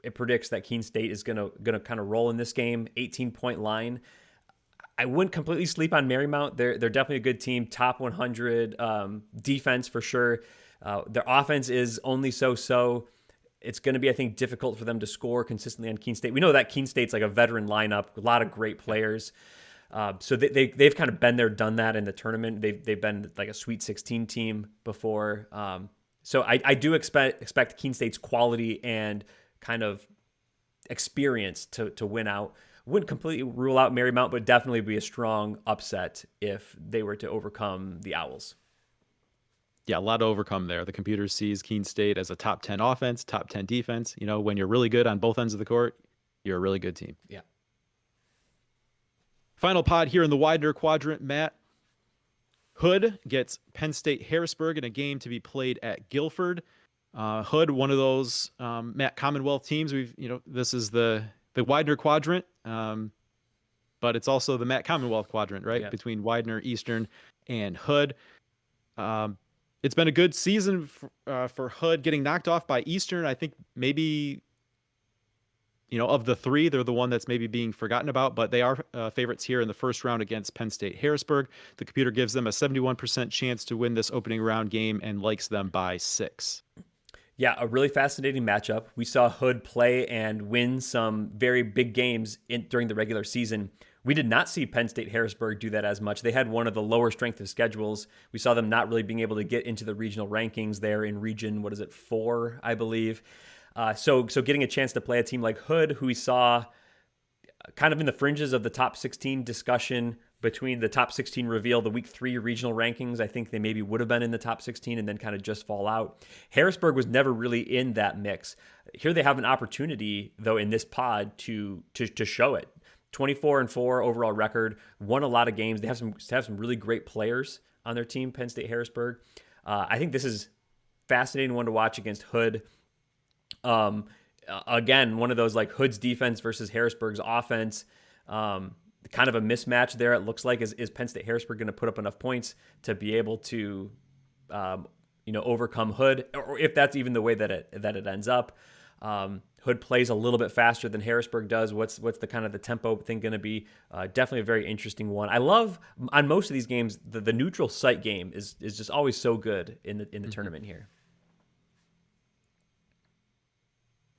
it predicts that Keene State is gonna kind of roll in this game. 18-point line. I wouldn't completely sleep on Marymount. They're definitely a good team. Top 100 defense for sure. Their offense is only so. It's going to be, I think, difficult for them to score consistently on Keene State. We know that Keene State's like a veteran lineup, a lot of great players. So they've kind of been there, done that in the tournament. They've been like a Sweet 16 team before. So I do expect Keene State's quality and kind of experience to win out. Wouldn't completely rule out Marymount, but definitely be a strong upset if they were to overcome the Owls. Yeah, a lot to overcome there. The computer sees Keene State as a top 10 offense, top 10 defense. When you're really good on both ends of the court, you're a really good team. Yeah. Final pod here in the Widener quadrant, Matt. Hood gets Penn State Harrisburg in a game to be played at Guilford. Hood, one of those Matt Commonwealth teams. This is the Widener quadrant, but it's also the Matt Commonwealth quadrant, right? Yeah. Between Widener, Eastern, and Hood. It's been a good season for Hood, getting knocked off by Eastern. I think maybe, of the three, they're the one that's maybe being forgotten about, but they are favorites here in the first round against Penn State Harrisburg. The computer gives them a 71% chance to win this opening round game and likes them by 6. Yeah, a really fascinating matchup. We saw Hood play and win some very big games during the regular season. We did not see Penn State Harrisburg do that as much. They had one of the lower strength of schedules. We saw them not really being able to get into the regional rankings there in region, 4, I believe. So getting a chance to play a team like Hood, who we saw kind of in the fringes of the top 16 discussion between the top 16 reveal, the week 3 regional rankings. I think they maybe would have been in the top 16 and then kind of just fall out. Harrisburg was never really in that mix. Here they have an opportunity, though, in this pod to show it. 24-4 overall record, won a lot of games. They have some really great players on their team, Penn State Harrisburg. I think this is fascinating one to watch against Hood. Again, one of those like Hood's defense versus Harrisburg's offense. Kind of a mismatch there. It looks like is Penn State Harrisburg going to put up enough points to be able to, overcome Hood, or if that's even the way that it ends up. Hood plays a little bit faster than Harrisburg does. What's the kind of the tempo thing going to be? Definitely a very interesting one. I love on most of these games the neutral site game is just always so good in the tournament here.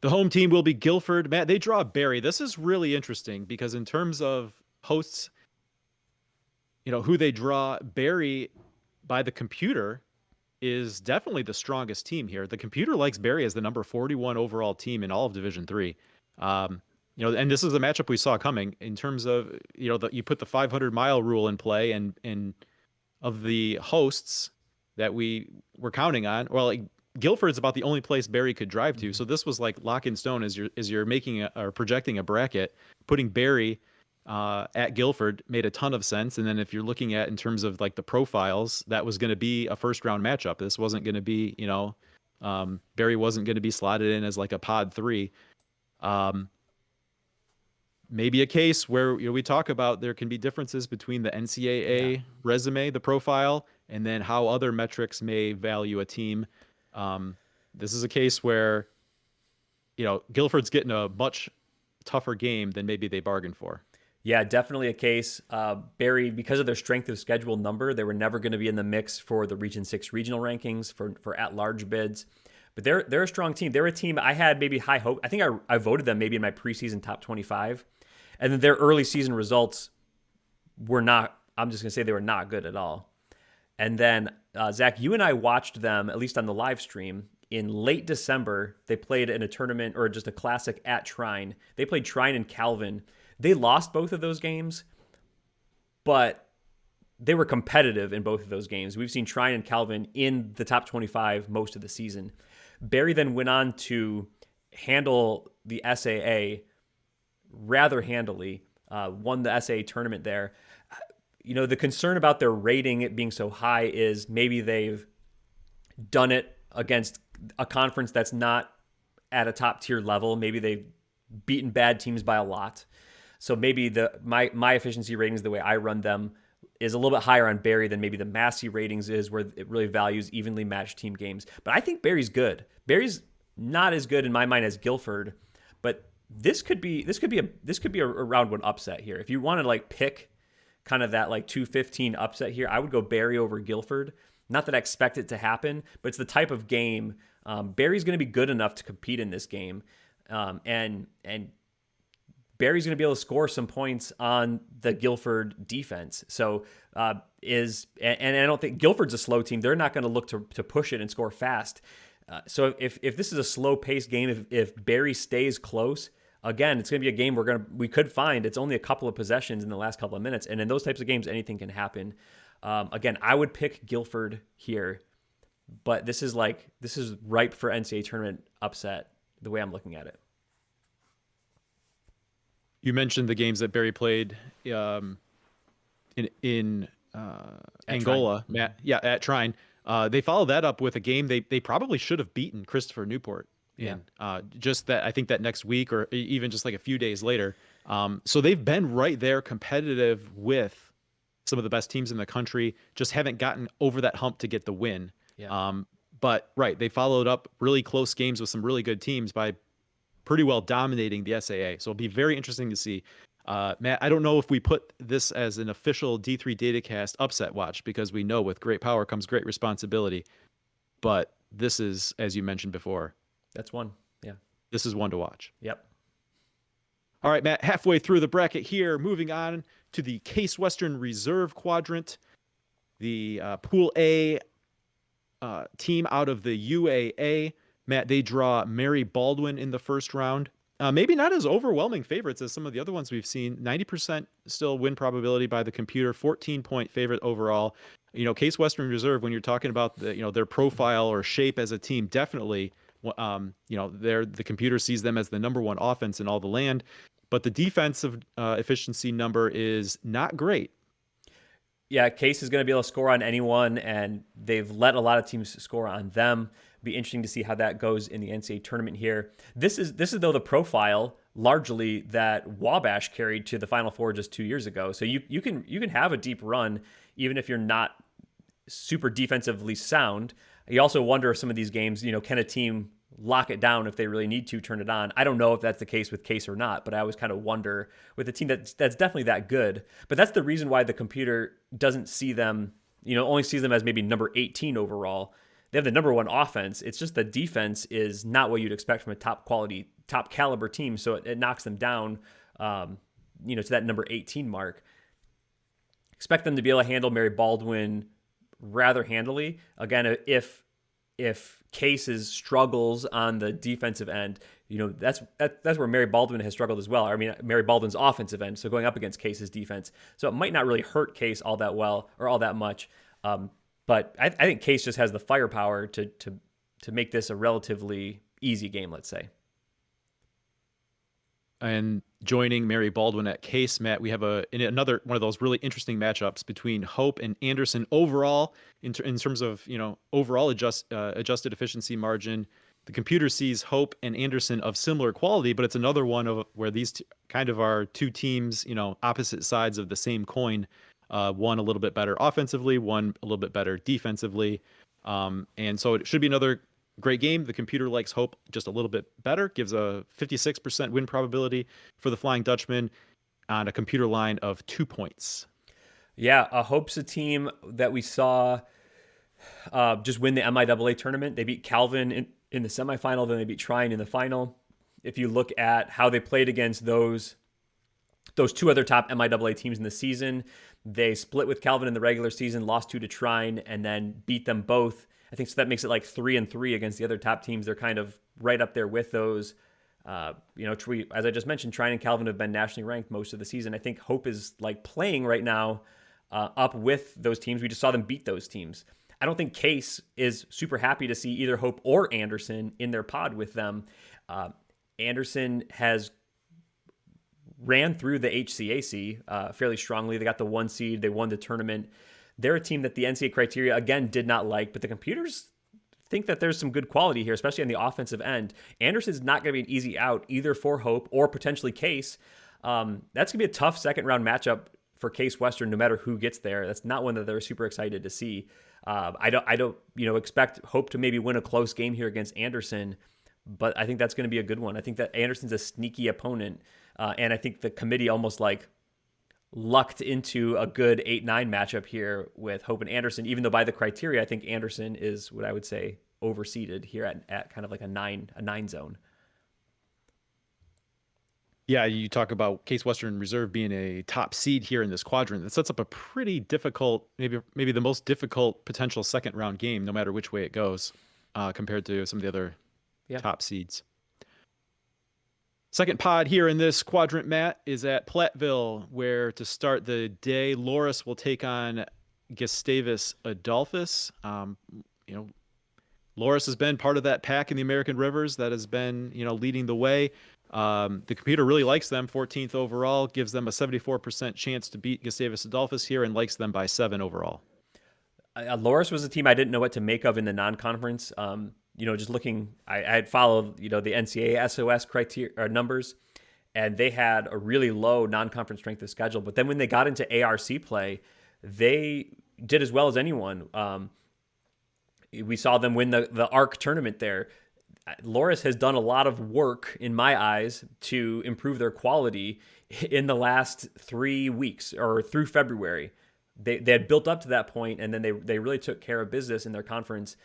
The home team will be Guilford. Matt, they draw Barry. This is really interesting because in terms of hosts, who they draw, Barry by the computer is definitely the strongest team here. The computer likes Barry as the number 41 overall team in all of Division III. And this is a matchup we saw coming in terms of, you put the 500-mile rule in play, and of the hosts that we were counting on, Guilford's about the only place Barry could drive to. So this was like lock in stone as you're making or projecting a bracket. Putting Barry at Guilford made a ton of sense. And then if you're looking at in terms of like the profiles, that was going to be a first round matchup. This wasn't going to be, Barry wasn't going to be slotted in as like a pod 3. Maybe a case where we talk about there can be differences between the NCAA resume, the profile, and then how other metrics may value a team. This is a case where, Guilford's getting a much tougher game than maybe they bargained for. Yeah, definitely a case. Barry, because of their strength of schedule number, they were never going to be in the mix for the Region 6 regional rankings for at-large bids. But they're a strong team. They're a team I had maybe high hope. I think I voted them maybe in my preseason top 25. And then their early season results were not, I'm just going to say they were not good at all. And then, Zach, you and I watched them, at least on the live stream, in late December. They played in a tournament or just a classic at Trine. They played Trine and Calvin. They lost both of those games, but they were competitive in both of those games. We've seen Trine and Calvin in the top 25 most of the season. Barry then went on to handle the SAA rather handily, won the SAA tournament there. The concern about their rating it being so high is maybe they've done it against a conference that's not at a top tier level. Maybe they've beaten bad teams by a lot. So maybe my efficiency ratings, the way I run them, is a little bit higher on Barry than maybe the Massey ratings is, where it really values evenly matched team games. But I think Barry's good. Barry's not as good in my mind as Guilford, but this could be a round 1 upset here. If you want to like pick kind of that like 215 upset here, I would go Barry over Guilford. Not that I expect it to happen, but it's the type of game. Barry's going to be good enough to compete in this game, and Barry's going to be able to score some points on the Guilford defense. So and I don't think Guilford's a slow team. They're not going to look to push it and score fast. So if this is a slow paced game, if Barry stays close, again, it's going to be a game we could find it's only a couple of possessions in the last couple of minutes. And in those types of games, anything can happen. Again, I would pick Guilford here, but this is ripe for NCAA tournament upset the way I'm looking at it. You mentioned the games that Barry played in Angola, Trine. Matt. Yeah, at Trine. They followed that up with a game they probably should have beaten Christopher Newport Yeah. in. Just that, I think that next week or even just like a few days later. So they've been right there competitive with some of the best teams in the country, just haven't gotten over that hump to get the win. Yeah. But right, they followed up really close games with some really good teams by pretty well dominating the SAA. So it'll be very interesting to see. Matt, I don't know if we put this as an official D3 Datacast upset watch because we know with great power comes great responsibility. But this is, as you mentioned before, That's one. Yeah. this is one to watch. Yep. All right, Matt, halfway through the bracket here, moving on to the Case Western Reserve Quadrant. The Pool A team out of the UAA. Matt, they draw Mary Baldwin in the first round. Maybe not as overwhelming favorites as some of the other ones we've seen. 90% still win probability by the computer, 14-point favorite overall. Case Western Reserve, when you're talking about their profile or shape as a team, definitely, the computer sees them as the number one offense in all the land. But the defensive efficiency number is not great. Yeah, Case is going to be able to score on anyone, and they've let a lot of teams score on them. Be interesting to see how that goes in the NCAA tournament here. This is though the profile largely that Wabash carried to the Final Four just 2 years ago. So you can have a deep run even if you're not super defensively sound. You also wonder if some of these games, can a team lock it down if they really need to turn it on? I don't know if that's the case with Case or not, but I always kind of wonder with a team that's definitely that good. But that's the reason why the computer doesn't see them, only sees them as maybe number 18 overall. They have the number one offense. It's just the defense is not what you'd expect from a top quality, top caliber team. So it knocks them down, to that number 18 mark. Expect them to be able to handle Mary Baldwin rather handily. Again, if Case's struggles on the defensive end, that's where Mary Baldwin has struggled as well. I mean, Mary Baldwin's offensive end, so going up against Case's defense. So it might not really hurt Case all that well or all that much. But I think Case just has the firepower to make this a relatively easy game, let's say. And joining Mary Baldwin at Case, Matt, we have another one of those really interesting matchups between Hope and Anderson overall in terms of overall adjusted efficiency margin. The computer sees Hope and Anderson of similar quality, but it's another one of where these kind of are two teams, opposite sides of the same coin. One a little bit better offensively, one a little bit better defensively. And so it should be another great game. The computer likes Hope just a little bit better, gives a 56% win probability for the Flying Dutchman on a computer line of 2 points. Yeah, Hope's a team that we saw just win the MIAA tournament. They beat Calvin in the semifinal, then they beat Trine in the final. If you look at how they played against those two other top MIAA teams in the season, they split with Calvin in the regular season, lost 2 to Trine, and then beat them both. I think so that makes it like 3-3 against the other top teams. They're kind of right up there with those. As I just mentioned, Trine and Calvin have been nationally ranked most of the season. I think Hope is like playing right now up with those teams. We just saw them beat those teams. I don't think Case is super happy to see either Hope or Anderson in their pod with them. Anderson has ran through the HCAC fairly strongly. They got the 1 seed. They won the tournament. They're a team that the NCAA criteria, again, did not like, but the computers think that there's some good quality here, especially on the offensive end. Anderson's not going to be an easy out either for Hope or potentially Case. That's going to be a tough second-round matchup for Case Western, no matter who gets there. That's not one that they're super excited to see. I don't expect Hope to maybe win a close game here against Anderson, but I think that's going to be a good one. I think that Anderson's a sneaky opponent, and I think the committee almost like lucked into a good 8-9 matchup here with Hope and Anderson, even though by the criteria, I think Anderson is what I would say overseeded here at kind of like a 9 zone. Yeah, you talk about Case Western Reserve being a top seed here in this quadrant. That sets up a pretty difficult, maybe the most difficult potential second round game, no matter which way it goes, compared to some of the other top seeds. Second pod here in this quadrant, Matt, is at Platteville, where to start the day, Loris will take on Gustavus Adolphus. Loris has been part of that pack in the American Rivers that has been, leading the way. The computer really likes them, 14th overall, gives them a 74% chance to beat Gustavus Adolphus here and likes them by 7 overall. Loris was a team I didn't know what to make of in the non-conference. Just looking, I had followed, the NCAA SOS criteria or numbers, and they had a really low non-conference strength of schedule. But then when they got into ARC play, they did as well as anyone. We saw them win the ARC tournament there. Loris has done a lot of work, in my eyes, to improve their quality in the last 3 weeks or through February. They had built up to that point, and then they really took care of business in their conference.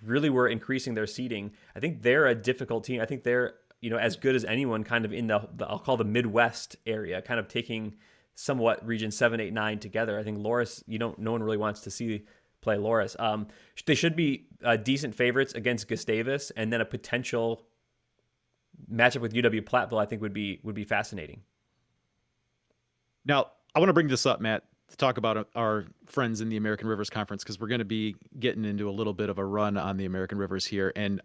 Really were increasing their seeding. I think they're a difficult team. I think they're as good as anyone, kind of in the I'll call the Midwest area, kind of taking somewhat region 7, 8, 9 together. I think Loris, no one really wants to see play Loris. They should be decent favorites against Gustavus, and then a potential matchup with UW Platteville I think would be fascinating. Now, I want to bring this up, Matt, to talk about our friends in the American Rivers Conference, because we're going to be getting into a little bit of a run on the American Rivers here. And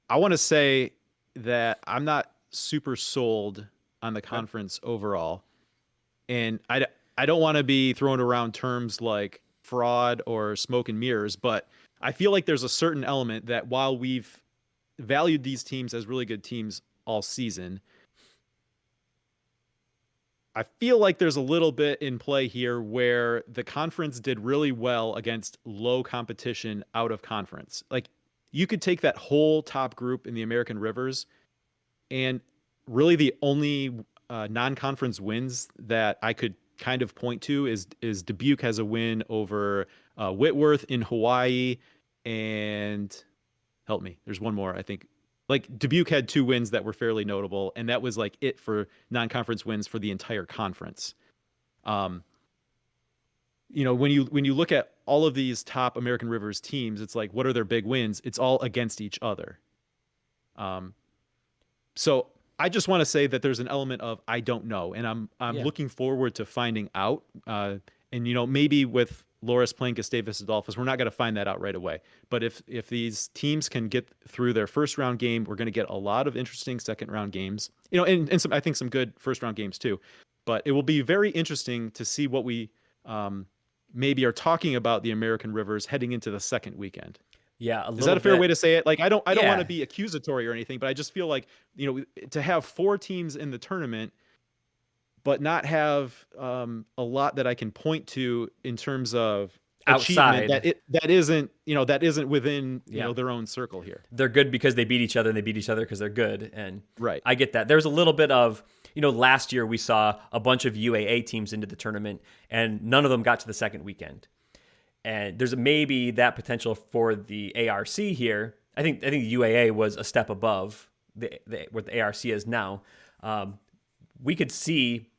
I want to say that I'm not super sold on the conference overall. And I don't want to be throwing around terms like fraud or smoke and mirrors, but I feel like there's a certain element that while we've valued these teams as really good teams all season, I feel like there's a little bit in play here where the conference did really well against low competition out of conference. Like, you could take that whole top group in the American Rivers, and really the only non-conference wins that I could kind of point to is Dubuque has a win over Whitworth in Hawaii, and help me, there's one more, I think. Like, Dubuque had 2 wins that were fairly notable, and that was like it for non-conference wins for the entire conference. When you look at all of these top American Rivers teams, it's like, what are their big wins? It's all against each other. So I just want to say that there's an element of I don't know, and I'm looking forward to finding out. And maybe with Loris playing Gustavus Adolphus, we're not going to find that out right away. But if these teams can get through their first round game, we're going to get a lot of interesting second round games. And some, I think, some good first round games too. But it will be very interesting to see what we maybe are talking about the American Rivers heading into the second weekend. Yeah, is that a fair way to say it? Like, I don't want to be accusatory or anything, but I just feel like to have 4 teams in the tournament, but not have a lot that I can point to in terms of outside achievement that isn't within their own circle here. They're good because they beat each other, and they beat each other because they're good. And right, I get that. There's a little bit of last year we saw a bunch of UAA teams into the tournament, and none of them got to the second weekend. And there's maybe that potential for the ARC here. I think UAA was a step above what the ARC is now. We could see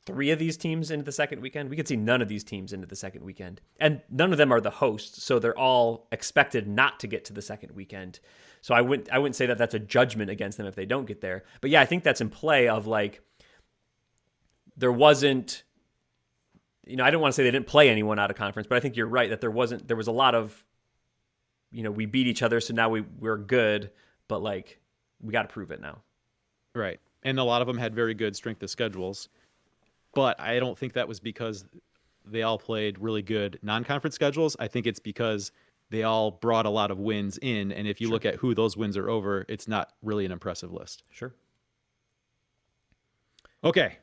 3 of these teams into the second weekend. We could see none of these teams into the second weekend. And none of them are the hosts, so they're all expected not to get to the second weekend. So I wouldn't say that that's a judgment against them if they don't get there. But yeah, I think that's in play of like, there wasn't, I don't want to say they didn't play anyone out of conference, but I think you're right that there was a lot of, we beat each other, so now we're good, but like, we got to prove it now. Right. And a lot of them had very good strength of schedules, but I don't think that was because they all played really good non-conference schedules. I think it's because they all brought a lot of wins in, and if you look at who those wins are over, it's not really an impressive list. Sure. Okay.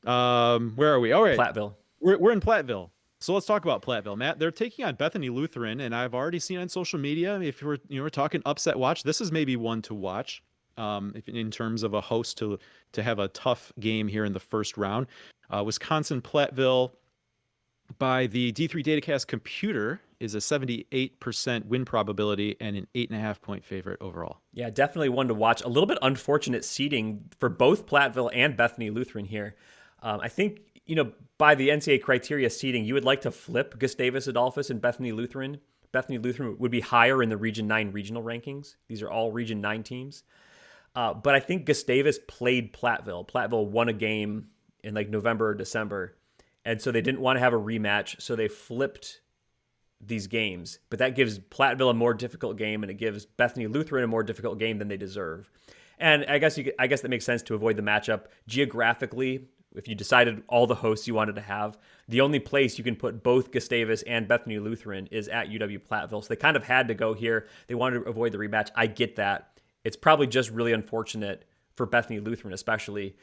Where are we? All right. Platteville. We're in Platteville. So let's talk about Platteville, Matt. They're taking on Bethany Lutheran, and I've already seen on social media, if we're talking upset watch, this is maybe one to watch. In terms of a host to have a tough game here in the first round. Wisconsin Platteville, by the D3 Datacast computer, is a 78% win probability and an 8.5 point favorite overall. Yeah, definitely one to watch. A little bit unfortunate seeding for both Platteville and Bethany Lutheran here. I think, by the NCAA criteria seeding, you would like to flip Gustavus Adolphus and Bethany Lutheran. Bethany Lutheran would be higher in the Region 9 regional rankings. These are all Region 9 teams. But I think Gustavus played Platteville. Platteville won a game in like November or December. And so they didn't want to have a rematch. So they flipped these games. But that gives Platteville a more difficult game, and it gives Bethany Lutheran a more difficult game than they deserve. And I guess that makes sense to avoid the matchup. Geographically, if you decided all the hosts you wanted to have, the only place you can put both Gustavus and Bethany Lutheran is at UW-Platteville. So they kind of had to go here. They wanted to avoid the rematch. I get that. It's probably just really unfortunate for Bethany Lutheran, especially.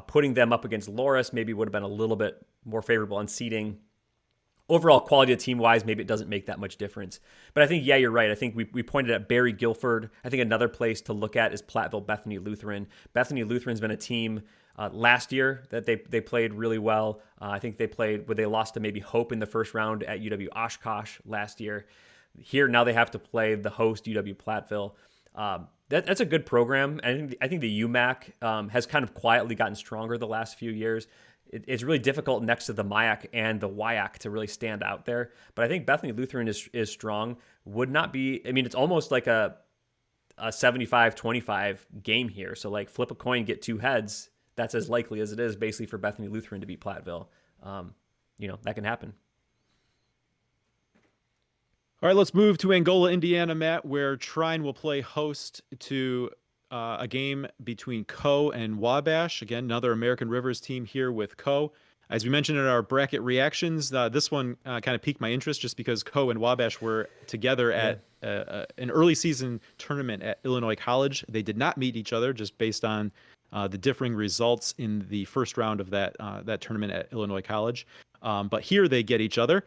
Putting them up against Loras maybe would have been a little bit more favorable on seeding. Overall quality of team-wise, maybe it doesn't make that much difference. But I think, yeah, you're right. I think we pointed at Barry Guilford. I think another place to look at is Platteville Bethany Lutheran. Bethany Lutheran's been a team last year that they played really well. I think they played where they lost to maybe Hope in the first round at UW Oshkosh last year. Here, now they have to play the host, UW Platteville. That's a good program. I think the UMAC has kind of quietly gotten stronger the last few years. It's really difficult next to the MIAC and the WIAC to really stand out there. But I think Bethany Lutheran is strong. Would not be, I mean, it's almost like a 75-25 game here. So like flip a coin, get two heads. That's as likely as it is basically for Bethany Lutheran to beat Platteville. That can happen. All right, let's move to Angola, Indiana, Matt, where Trine will play host to a game between Co and Wabash. Again, another American Rivers team here with Co. As we mentioned in our bracket reactions, this one kind of piqued my interest just because Co and Wabash were together at an early season tournament at Illinois College. They did not meet each other just based on the differing results in the first round of that tournament at Illinois College. But here they get each other.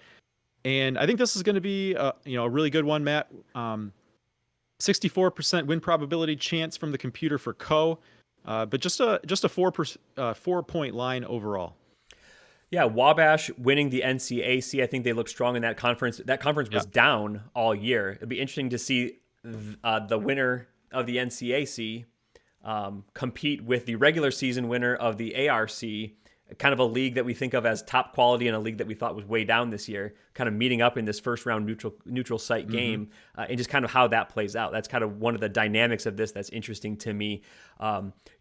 And I think this is going to be a really good one, Matt. 64% win probability chance from the computer for Co, but just a 4-point line overall. Yeah, Wabash winning the NCAC. I think they look strong in that conference. That conference was down all year. It'd be interesting to see the winner of the NCAC compete with the regular season winner of the ARC, kind of a league that we think of as top quality and a league that we thought was way down this year, kind of meeting up in this first round neutral site game, and just kind of how that plays out. That's kind of one of the dynamics of this that's interesting to me.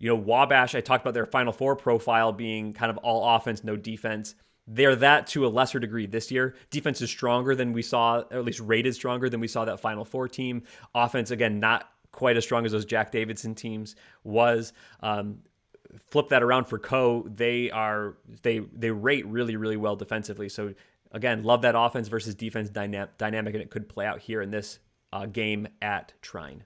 Wabash, I talked about their Final Four profile being kind of all offense, no defense. They're that to a lesser degree this year. Defense is stronger than we saw, or at least rated stronger than we saw that Final Four team. Offense, again, not quite as strong as those Jack Davidson teams was. Flip that around for Co. They rate really, really well defensively. So again, love that offense versus defense dynamic, and it could play out here in this game at Trine.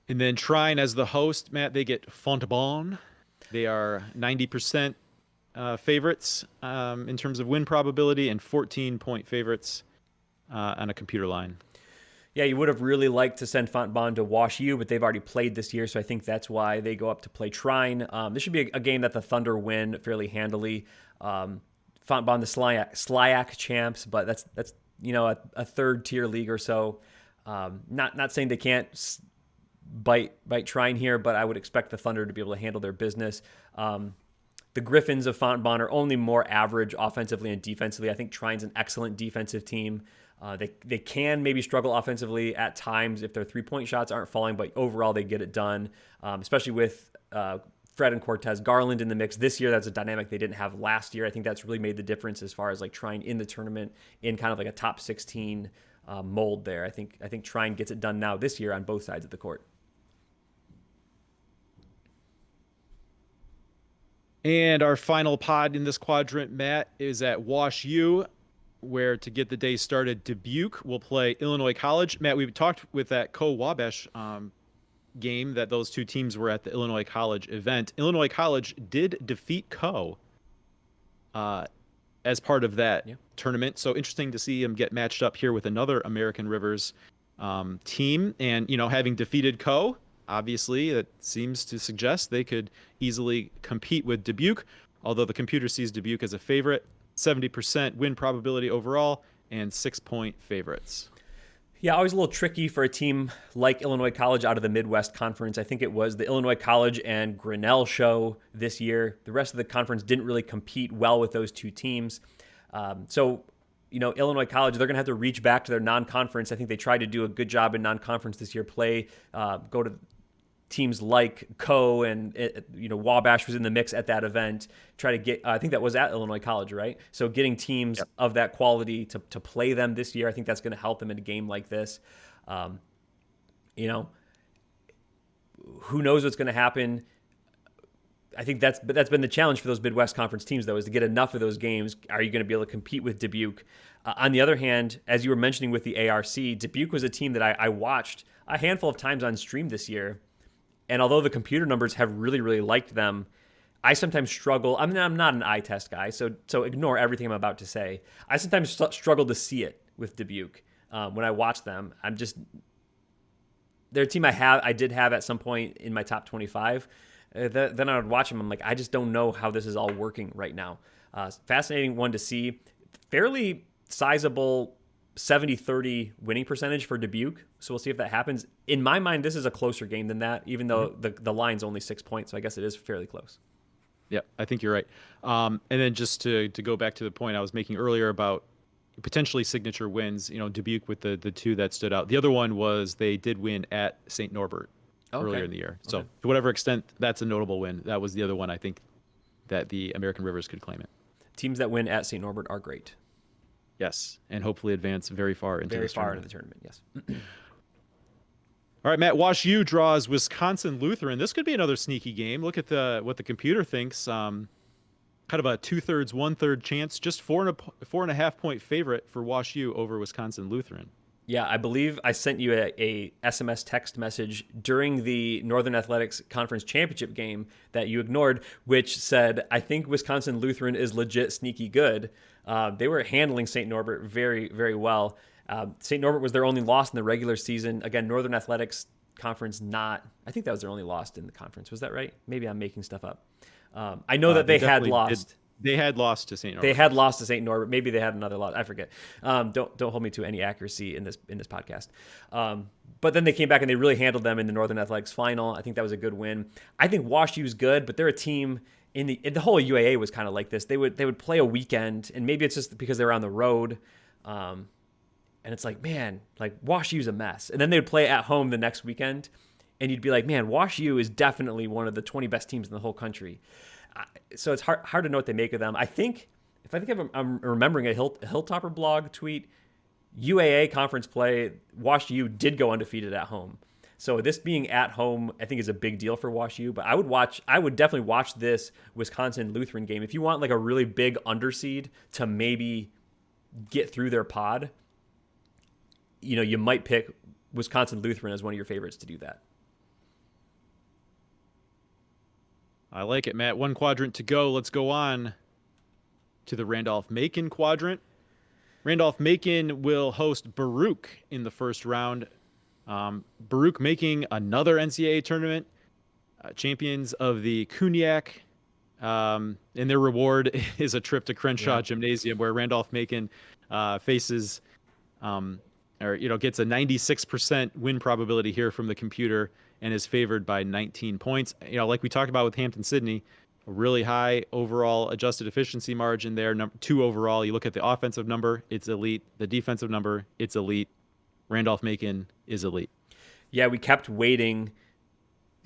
And then Trine as the host, Matt, they get Fontbonne. They are 90% favorites in terms of win probability and 14-point favorites on a computer line. Yeah, you would have really liked to send Fontbonne to Wash U, but they've already played this year, so I think that's why they go up to play Trine. This should be a game that the Thunder win fairly handily. Fontbonne, the SLIAC champs, but that's a third tier league or so. Not saying they can't bite Trine here, but I would expect the Thunder to be able to handle their business. The Griffins of Fontbonne are only more average offensively and defensively. I think Trine's an excellent defensive team. They can maybe struggle offensively at times if their three-point shots aren't falling, but overall they get it done, especially with Fred and Cortez Garland in the mix. This year, that's a dynamic they didn't have last year. I think that's really made the difference as far as like Trine in the tournament in kind of like a top 16 mold there. I think Trine gets it done now this year on both sides of the court. And our final pod in this quadrant, Matt, is at Wash U, where to get the day started, Dubuque will play Illinois College. Matt, we talked with that Co-Wabash game that those two teams were at the Illinois College event. Illinois College did defeat Co as part of that tournament. So interesting to see them get matched up here with another American Rivers team. And, having defeated Co, obviously, that seems to suggest they could easily compete with Dubuque, although the computer sees Dubuque as a favorite. 70% win probability overall and 6-point favorites. Yeah, always a little tricky for a team like Illinois College out of the Midwest Conference. I think it was the Illinois College and Grinnell show this year. The rest of the conference didn't really compete well with those two teams. Illinois College, they're going to have to reach back to their non-conference. I think they tried to do a good job in non-conference this year, go to teams like Co and Wabash was in the mix at that event. Try to get, I think that was at Illinois College, right? So getting teams of that quality to play them this year, I think that's going to help them in a game like this. Who knows what's going to happen? I think that's been the challenge for those Midwest Conference teams, though, is to get enough of those games. Are you going to be able to compete with Dubuque? On the other hand, as you were mentioning with the ARC, Dubuque was a team that I watched a handful of times on stream this year. And although the computer numbers have really, really liked them, I sometimes struggle. I mean, I'm not an eye test guy, so ignore everything I'm about to say. I sometimes struggle to see it with Dubuque when I watch them. They're a team I did have at some point in my top 25. Then I would watch them. I'm like, I just don't know how this is all working right now. Fascinating one to see. Fairly sizable 70-30 winning percentage for Dubuque. So we'll see if that happens. In my mind, this is a closer game than that, even though the line's only 6 points. So I guess it is fairly close. Yeah, I think you're right. And then just to go back to the point I was making earlier about potentially signature wins, Dubuque with the two that stood out. The other one was they did win at St. Norbert earlier in the year. So to whatever extent that's a notable win, that was the other one I think that the American Rivers could claim it. Teams that win at St. Norbert are great. Yes, and hopefully advance very far into the tournament. Yes. All right, Matt. Wash U draws Wisconsin Lutheran. This could be another sneaky game. Look at what the computer thinks. Kind of a 2/3, 1/3 chance. Just 4.5 point favorite for Wash U over Wisconsin Lutheran. Yeah, I believe I sent you a SMS text message during the Northern Athletics Conference Championship game that you ignored, which said, I think Wisconsin Lutheran is legit sneaky good. They were handling St. Norbert very, very well. St. Norbert was their only loss in the regular season. Again, Northern Athletics Conference I think that was their only loss in the conference. Was that right? Maybe I'm making stuff up. I know that they had lost. They had lost to St. Norbert. They had lost to St. Norbert. Maybe they had another loss. I forget. Don't hold me to any accuracy in this podcast. But then they came back and they really handled them in the Northern Athletics final. I think that was a good win. I think Wash U's good, but they're a team in the whole UAA was kind of like this. They would play a weekend, and maybe it's just because they're on the road. And it's like, man, like Wash U's a mess. And then they would play at home the next weekend, and you'd be like, man, Wash U is definitely one of the 20 best teams in the whole country. So it's hard to know what they make of them. If I'm remembering a Hilltopper blog tweet, UAA conference play, Wash U did go undefeated at home. So this being at home, I think is a big deal for Wash U. But I would definitely watch this Wisconsin Lutheran game. If you want like a really big underseed to maybe get through their pod, you might pick Wisconsin Lutheran as one of your favorites to do that. I like it, Matt. One quadrant to go. Let's go on to the Randolph-Macon quadrant. Randolph-Macon will host Baruch in the first round. Baruch making another NCAA tournament, champions of the Cognac, and their reward is a trip to Crenshaw Gymnasium, where Randolph-Macon faces gets a 96% win probability here from the computer and is favored by 19 points. Like we talked about with Hampton Sydney, a really high overall adjusted efficiency margin there. Number 2 overall. You look at the offensive number, it's elite. The defensive number, it's elite. Randolph-Macon is elite. Yeah, we kept waiting.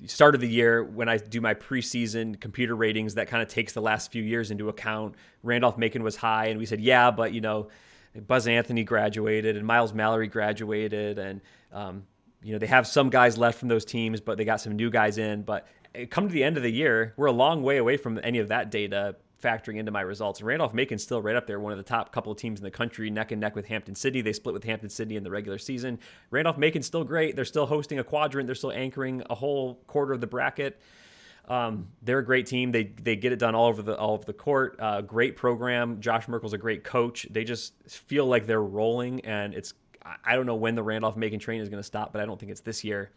Start of the year, when I do my preseason computer ratings, that kind of takes the last few years into account. Randolph-Macon was high, and we said, yeah, but Buzz Anthony graduated and Miles Mallory graduated, and they have some guys left from those teams, but they got some new guys in. But come to the end of the year, we're a long way away from any of that data factoring into my results. Randolph-Macon's still right up there, one of the top couple of teams in the country, neck and neck with Hampton Sydney. They split with Hampton Sydney in the regular season. Randolph-Macon's still great. They're still hosting a quadrant. They're still anchoring a whole quarter of the bracket. They're a great team. They get it done all over the court. Great program. Josh Merkel's a great coach. They just feel like they're rolling, and I don't know when the Randolph-Macon train is going to stop, but I don't think it's this year.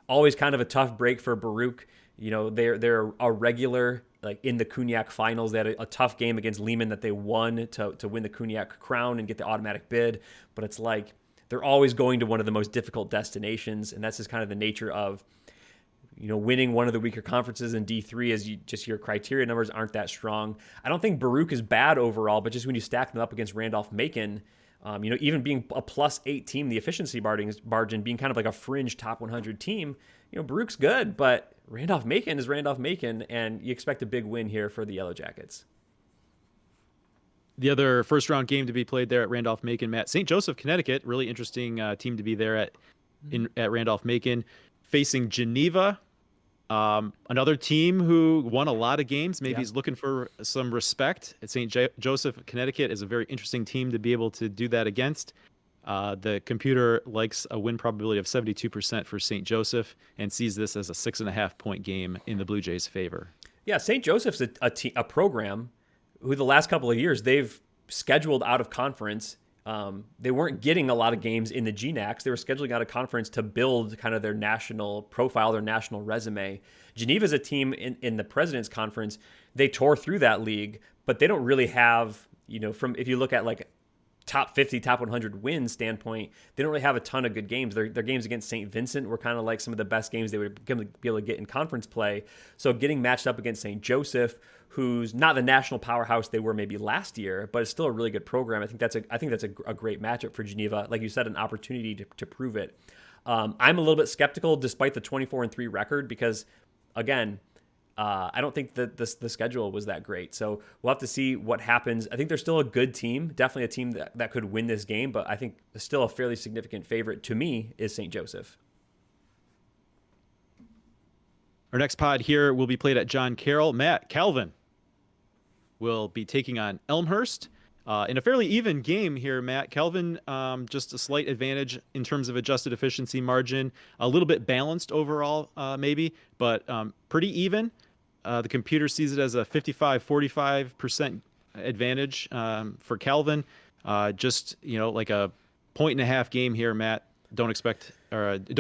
Always kind of a tough break for Baruch. They're a regular like in the Cognac finals. They had a tough game against Lehman that they won to win the Cognac crown and get the automatic bid. But it's like they're always going to one of the most difficult destinations, and that's just kind of the nature of winning one of the weaker conferences in D3 as your criteria numbers aren't that strong. I don't think Baruch is bad overall, but just when you stack them up against Randolph-Macon, even being a +8 team, the efficiency margin being kind of like a fringe top 100 team, Baruch's good, but Randolph-Macon is Randolph-Macon, and you expect a big win here for the Yellow Jackets. The other first round game to be played there at Randolph-Macon, Matt, St. Joseph, Connecticut, really interesting team to be there at Randolph-Macon, facing Geneva. Another team who won a lot of games, maybe Yeah. is looking for some respect. At St. Joseph, Connecticut is a very interesting team to be able to do that against. The computer likes a win probability of 72% for St. Joseph and sees this as a 6.5 point game in the Blue Jays' favor. Yeah, St. Joseph's a program who the last couple of years they've scheduled out of conference. They weren't getting a lot of games in the GNAX. They were scheduling out of conference to build kind of their national profile, their national resume. Geneva's a team in the President's Conference. They tore through that league, but they don't really have, from if you look at like top 50, top 100 wins standpoint, they don't really have a ton of good games. Their games against St. Vincent were kind of like some of the best games they would be able to get in conference play. So getting matched up against St. Joseph, who's not the national powerhouse they were maybe last year, but it's still a really good program. I think that's a great matchup for Geneva. Like you said, an opportunity to prove it. I'm a little bit skeptical despite the 24-3 record because, again, I don't think that the schedule was that great. So we'll have to see what happens. I think they're still a good team, definitely a team that could win this game, but I think still a fairly significant favorite to me is St. Joseph. Our next pod here will be played at John Carroll. Matt, Calvin will be taking on Elmhurst. In a fairly even game here, Matt. Calvin, just a slight advantage in terms of adjusted efficiency margin. A little bit balanced overall, maybe, but pretty even. The computer sees it as a 45% advantage for Calvin. Just, like a 1.5 game here, Matt. Don't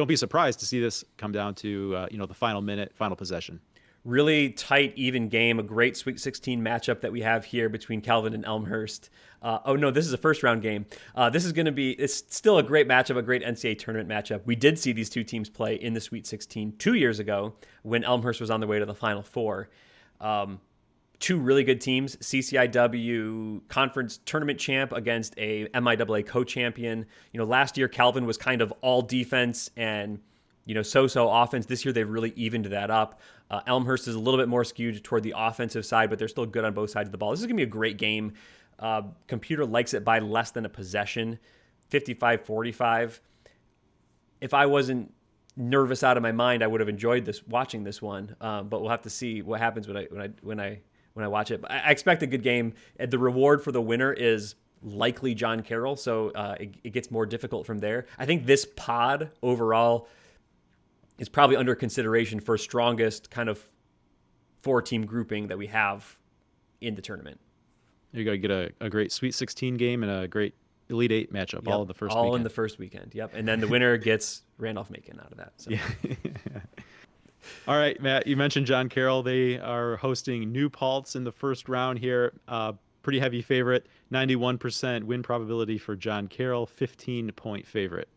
be surprised to see this come down to, the final minute, final possession. Really tight, even game, a great Sweet 16 matchup that we have here between Calvin and Elmhurst. This is a first round game. It's still a great matchup, a great NCAA tournament matchup. We did see these two teams play in the Sweet 16 2 years ago when Elmhurst was on their way to the Final Four. Two really good teams, CCIW conference tournament champ against a MIAA co-champion. Last year Calvin was kind of all defense and so-so offense. This year they've really evened that up. Elmhurst is a little bit more skewed toward the offensive side, but they're still good on both sides of the ball. This is going to be a great game. Computer likes it by less than a possession, 55-45. If I wasn't nervous out of my mind, I would have enjoyed watching this one. But we'll have to see what happens when I watch it. But I expect a good game. The reward for the winner is likely John Carroll, so it gets more difficult from there. I think this pod overall is probably under consideration for strongest kind of 4-team grouping that we have in the tournament. You're going to get a great Sweet 16 game and a great Elite 8 matchup, yep, all in the first all weekend. in the first weekend, yep. And then the winner gets Randolph-Macon out of that. So. Yeah. All right, Matt, you mentioned John Carroll. They are hosting Newport in the first round here. Pretty heavy favorite, 91% win probability for John Carroll, 15-point favorite.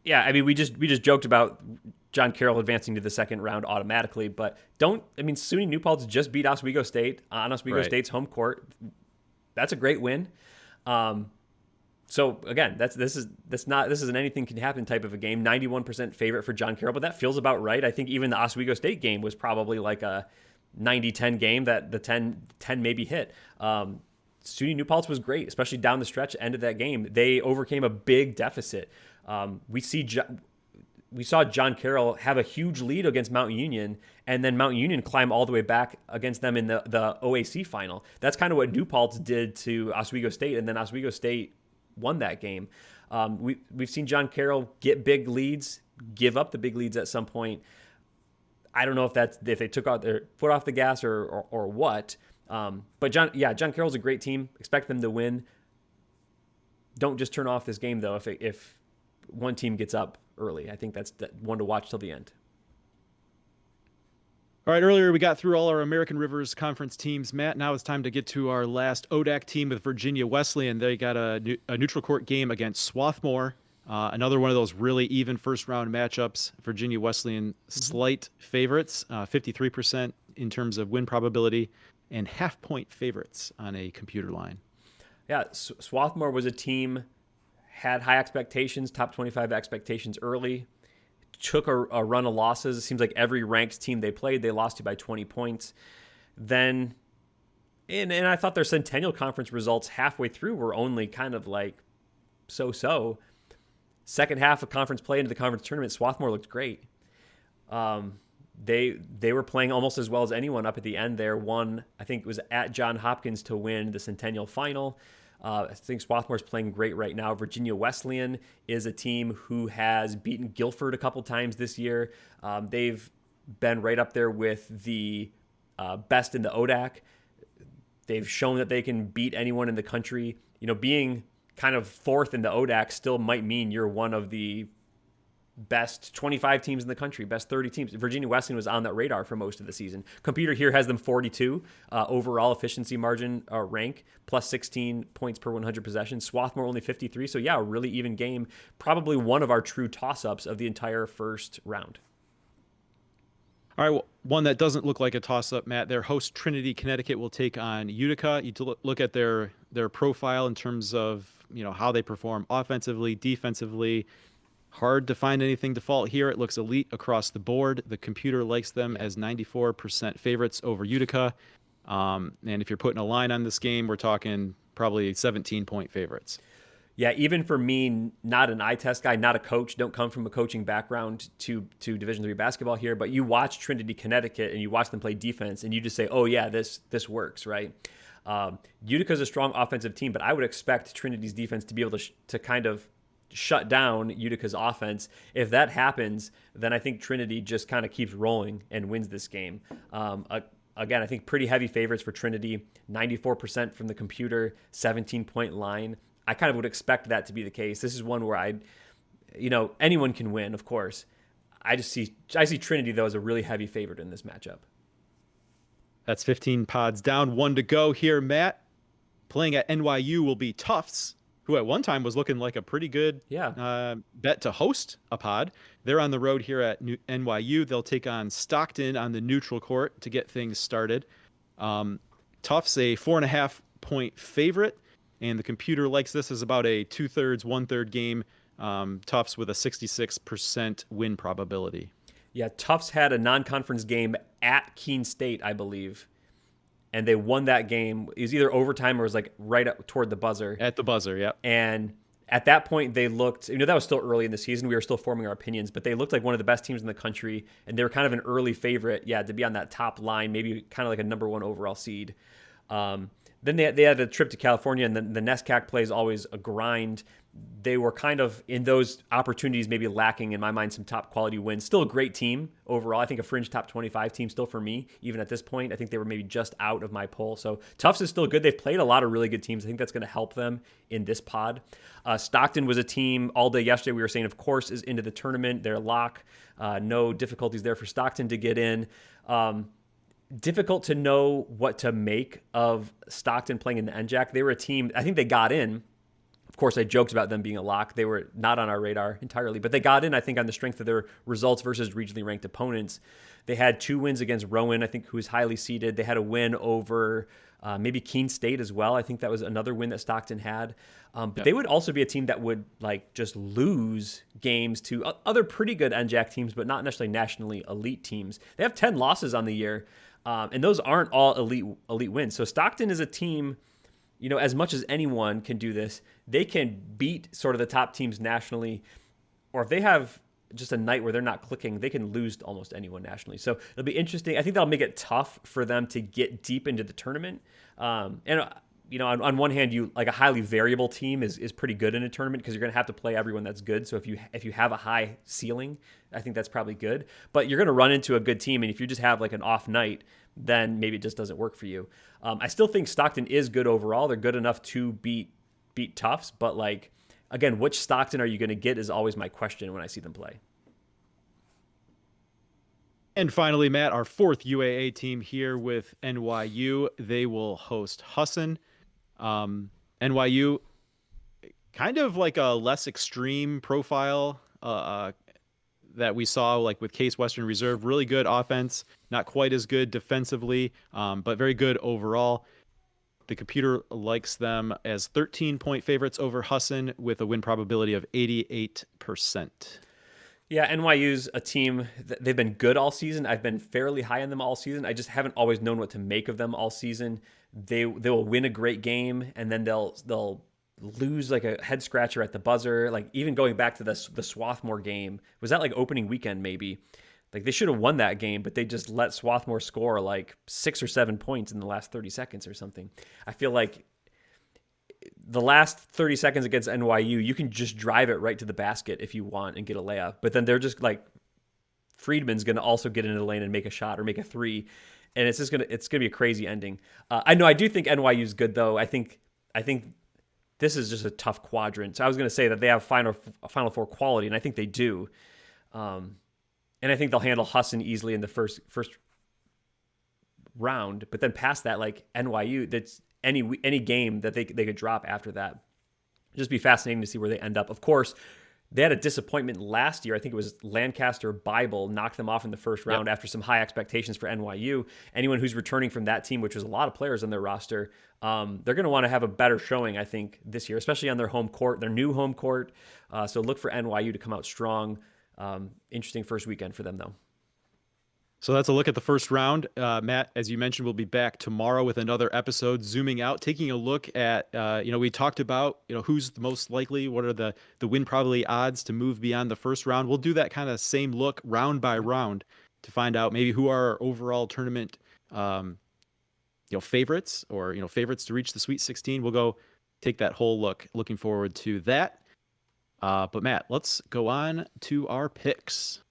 Yeah, I mean, we just joked about John Carroll advancing to the second round automatically, but SUNY Newport's just beat Oswego State on Oswego State's home court. That's a great win. So again, this isn't anything can happen type of a game. 91% favorite for John Carroll, but that feels about right. I think even the Oswego State game was probably like a 90-10 game that the 10 maybe hit. SUNY Newport was great, especially down the stretch end of that game. They overcame a big deficit. We saw John Carroll have a huge lead against Mount Union, and then Mount Union climb all the way back against them in the OAC final. That's kind of what Newport did to Oswego State, and then Oswego State won that game. We've seen John Carroll get big leads, give up the big leads at some point. I don't know if they took out their foot off the gas or what. But John Carroll's a great team. Expect them to win. Don't just turn off this game though if one team gets up early. I think that's one to watch till the end. All right, earlier we got through all our American Rivers Conference teams. Matt, now it's time to get to our last ODAC team with Virginia Wesleyan. They got a neutral court game against Swarthmore. Another one of those really even first-round matchups. Virginia Wesleyan slight favorites, 53% in terms of win probability, and half-point favorites on a computer line. Yeah, Swarthmore was a team, had high expectations, top 25 expectations early, took a run of losses. It seems like every ranked team they played, they lost to by 20 points. Then, and I thought their Centennial Conference results halfway through were only kind of like so. Second half of conference play into the conference tournament, Swarthmore looked great. they were playing almost as well as anyone up at the end there. Won, I think it was at Johns Hopkins to win the Centennial final. I think Swarthmore's playing great right now. Virginia Wesleyan is a team who has beaten Guilford a couple times this year. They've been right up there with the best in the ODAC. They've shown that they can beat anyone in the country. Being kind of fourth in the ODAC still might mean you're one of the best 25 teams in the country, best 30 teams. Virginia Wesleyan was on that radar for most of the season. Computer here has them 42 overall efficiency margin rank, plus 16 points per 100 possessions. Swarthmore only 53. So yeah, a really even game. Probably one of our true toss-ups of the entire first round. All right, well, one that doesn't look like a toss-up, Matt. Their host Trinity, Connecticut, will take on Utica. You look at their profile in terms of how they perform offensively, defensively. Hard to find anything to fault here. It looks elite across the board. The computer likes them as 94% favorites over Utica. And if you're putting a line on this game, we're talking probably 17-point favorites. Yeah, even for me, not an eye test guy, not a coach, don't come from a coaching background to Division III basketball here, but you watch Trinity, Connecticut, and you watch them play defense, and you just say, oh yeah, this works, right? Utica's a strong offensive team, but I would expect Trinity's defense to be able to kind of shut down Utica's offense. If that happens, then I think Trinity just kind of keeps rolling and wins this game. Again, I think pretty heavy favorites for Trinity, 94% from the computer, 17-point line. I kind of would expect that to be the case. This is one where anyone can win, of course. I see Trinity, though, as a really heavy favorite in this matchup. That's 15 pods down, 1 to go here, Matt. Playing at NYU will be Tufts, who at one time was looking like a pretty good bet to host a pod. They're on the road here at NYU. They'll take on Stockton on the neutral court to get things started. Tufts, a 4.5-point favorite, and the computer likes this as about a 2/3, 1/3 game. Tufts with a 66% win probability. Yeah, Tufts had a non-conference game at Keene State, I believe. And they won that game. It was either overtime or it was like right up toward the buzzer. At the buzzer, yeah. And at that point, they looked, that was still early in the season. We were still forming our opinions, but they looked like one of the best teams in the country. And they were kind of an early favorite, to be on that top line, maybe kind of like a number 1 overall seed. Then they had a trip to California, and then the NESCAC play is always a grind. They were kind of in those opportunities maybe lacking, in my mind, some top quality wins. Still a great team overall. I think a fringe top 25 team still for me, even at this point. I think they were maybe just out of my poll. So Tufts is still good. They've played a lot of really good teams. I think that's going to help them in this pod. Stockton was a team all day yesterday. We were saying, of course, is into the tournament. They're lock. No difficulties there for Stockton to get in. Difficult to know what to make of Stockton playing in the NJAC. They were a team, I think they got in. Of course, I joked about them being a lock. They were not on our radar entirely, but they got in, I think, on the strength of their results versus regionally ranked opponents. They had 2 wins against Rowan, I think, who is highly seeded. They had a win over maybe Keene State as well. I think that was another win that Stockton had. But they would also be a team that would just lose games to other pretty good NJAC teams, but not necessarily nationally elite teams. They have 10 losses on the year, and those aren't all elite wins. So Stockton is a team, as much as anyone can do this, they can beat sort of the top teams nationally, or if they have just a night where they're not clicking, they can lose to almost anyone nationally. So it'll be interesting. I think that'll make it tough for them to get deep into the tournament. On one hand, a highly variable team is pretty good in a tournament because you're going to have to play everyone that's good. So if you have a high ceiling, I think that's probably good. But you're going to run into a good team, and if you just have an off night, then maybe it just doesn't work for you. I still think Stockton is good overall. They're good enough to beat Tufts, but again, which Stockton are you going to get is always my question when I see them play. And finally, Matt, our 4th UAA team here with NYU. They will host Husson. NYU, kind of like a less extreme profile that we saw with Case Western Reserve. Really good offense, not quite as good defensively, but very good overall. The computer likes them as 13-point favorites over Husson with a win probability of 88%. Yeah, NYU's a team that they've been good all season. I've been fairly high on them all season. I just haven't always known what to make of them all season. They will win a great game, and then they'll lose a head scratcher at the buzzer. Even going back to the Swarthmore game, was that opening weekend maybe? Like they should have won that game, but they just let Swarthmore score like 6 or 7 points in the last 30 seconds or something. I feel like the last 30 seconds against NYU, you can just drive it right to the basket if you want and get a layup. But then they're just like, Friedman's going to also get into the lane and make a shot or make a three. And it's going to be a crazy ending. I do think NYU is good though. I think this is just a tough quadrant. So I was going to say that they have Final Four quality, and I think they do. And I think they'll handle Husson easily in the first round. But then past that, like NYU, that's any game that they could drop after that. Just be fascinating to see where they end up. Of course, they had a disappointment last year. I think it was Lancaster Bible knocked them off in the first round after some high expectations for NYU. Anyone who's returning from that team, which was a lot of players on their roster, they're going to want to have a better showing, I think, this year, especially on their home court, their new home court. So look for NYU to come out strong. Interesting first weekend for them, though. So that's a look at the first round. Matt, as you mentioned, we'll be back tomorrow with another episode, zooming out, taking a look at, we talked about, who's the most likely, what are the win probability odds to move beyond the first round. We'll do that kind of same look round by round to find out maybe who are our overall tournament, favorites or, favorites to reach the Sweet 16. We'll go take that whole look. Looking forward to that. But Matt, let's go on to our picks.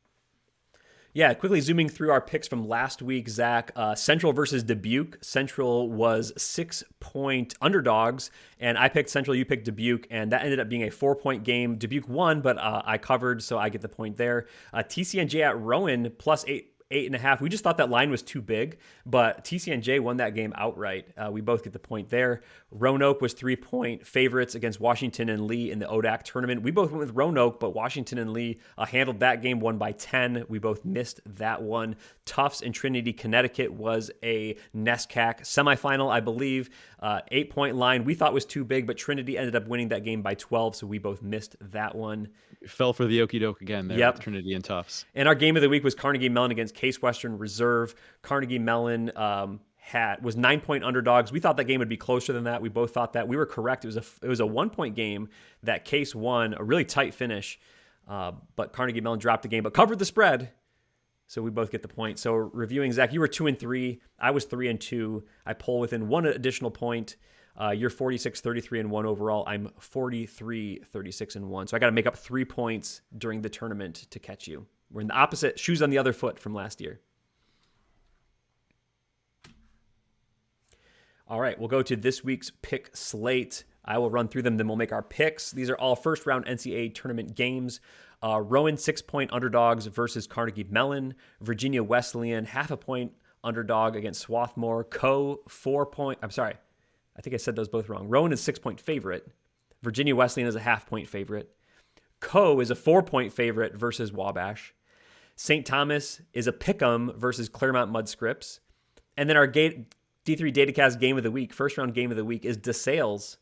Yeah, quickly zooming through our picks from last week, Zach. Central versus Dubuque. Central was 6-point underdogs, and I picked Central, you picked Dubuque, and that ended up being a 4-point game. Dubuque won, but I covered, so I get the point there. TCNJ at Rowan, plus 8.5. We just thought that line was too big, but TCNJ won that game outright. We both get the point there. Roanoke was 3-point favorites against Washington and Lee in the ODAC tournament. We both went with Roanoke, but Washington and Lee handled that game, won by 10. We both missed that one. Tufts and Trinity, Connecticut was a NESCAC semifinal, I believe. 8-point line we thought was too big, but Trinity ended up winning that game by 12, so we both missed that one. Fell for the okie doke again there with Trinity and Tufts. And our game of the week was Carnegie Mellon against Case Western Reserve. Carnegie Mellon was 9-point underdogs. We thought that game would be closer than that. We both thought that. We were correct. It was a 1-point game that Case won, a really tight finish. But Carnegie Mellon dropped the game, but covered the spread. So we both get the point. So reviewing, Zach, you were 2-3. I was 3-2. I pull within one additional point. You're 46-33-1 overall. I'm 43-36-1. So I got to make up 3 points during the tournament to catch you. We're in the opposite, shoes on the other foot from last year. All right, we'll go to this week's pick slate. I will run through them, then we'll make our picks. These are all first-round NCAA tournament games. Rowan, 6-point underdogs versus Carnegie Mellon. Virginia Wesleyan, 0.5-point underdog against Swarthmore. I think I said those both wrong. Rowan is 6-point favorite. Virginia Wesleyan is a 0.5-point favorite. Co is a 4-point favorite versus Wabash. St. Thomas is a pick'em versus Claremont Mudscripts. And then our D3 Datacast game of the week, first round game of the week, is DeSales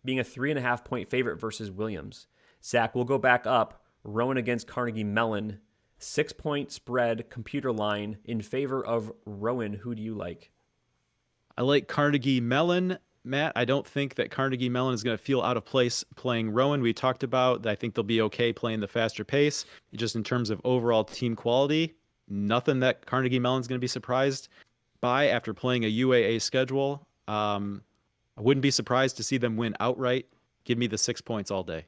being a 3.5-point favorite versus Williams. Zach, we'll go back up. Rowan against Carnegie Mellon. 6-point spread computer line in favor of Rowan. Who do you like? I like Carnegie Mellon. Matt, I don't think that Carnegie Mellon is going to feel out of place playing Rowan. We talked about that. I think they'll be okay playing the faster pace. Just in terms of overall team quality, nothing that Carnegie Mellon is going to be surprised by after playing a UAA schedule. I wouldn't be surprised to see them win outright. Give me the 6 points all day.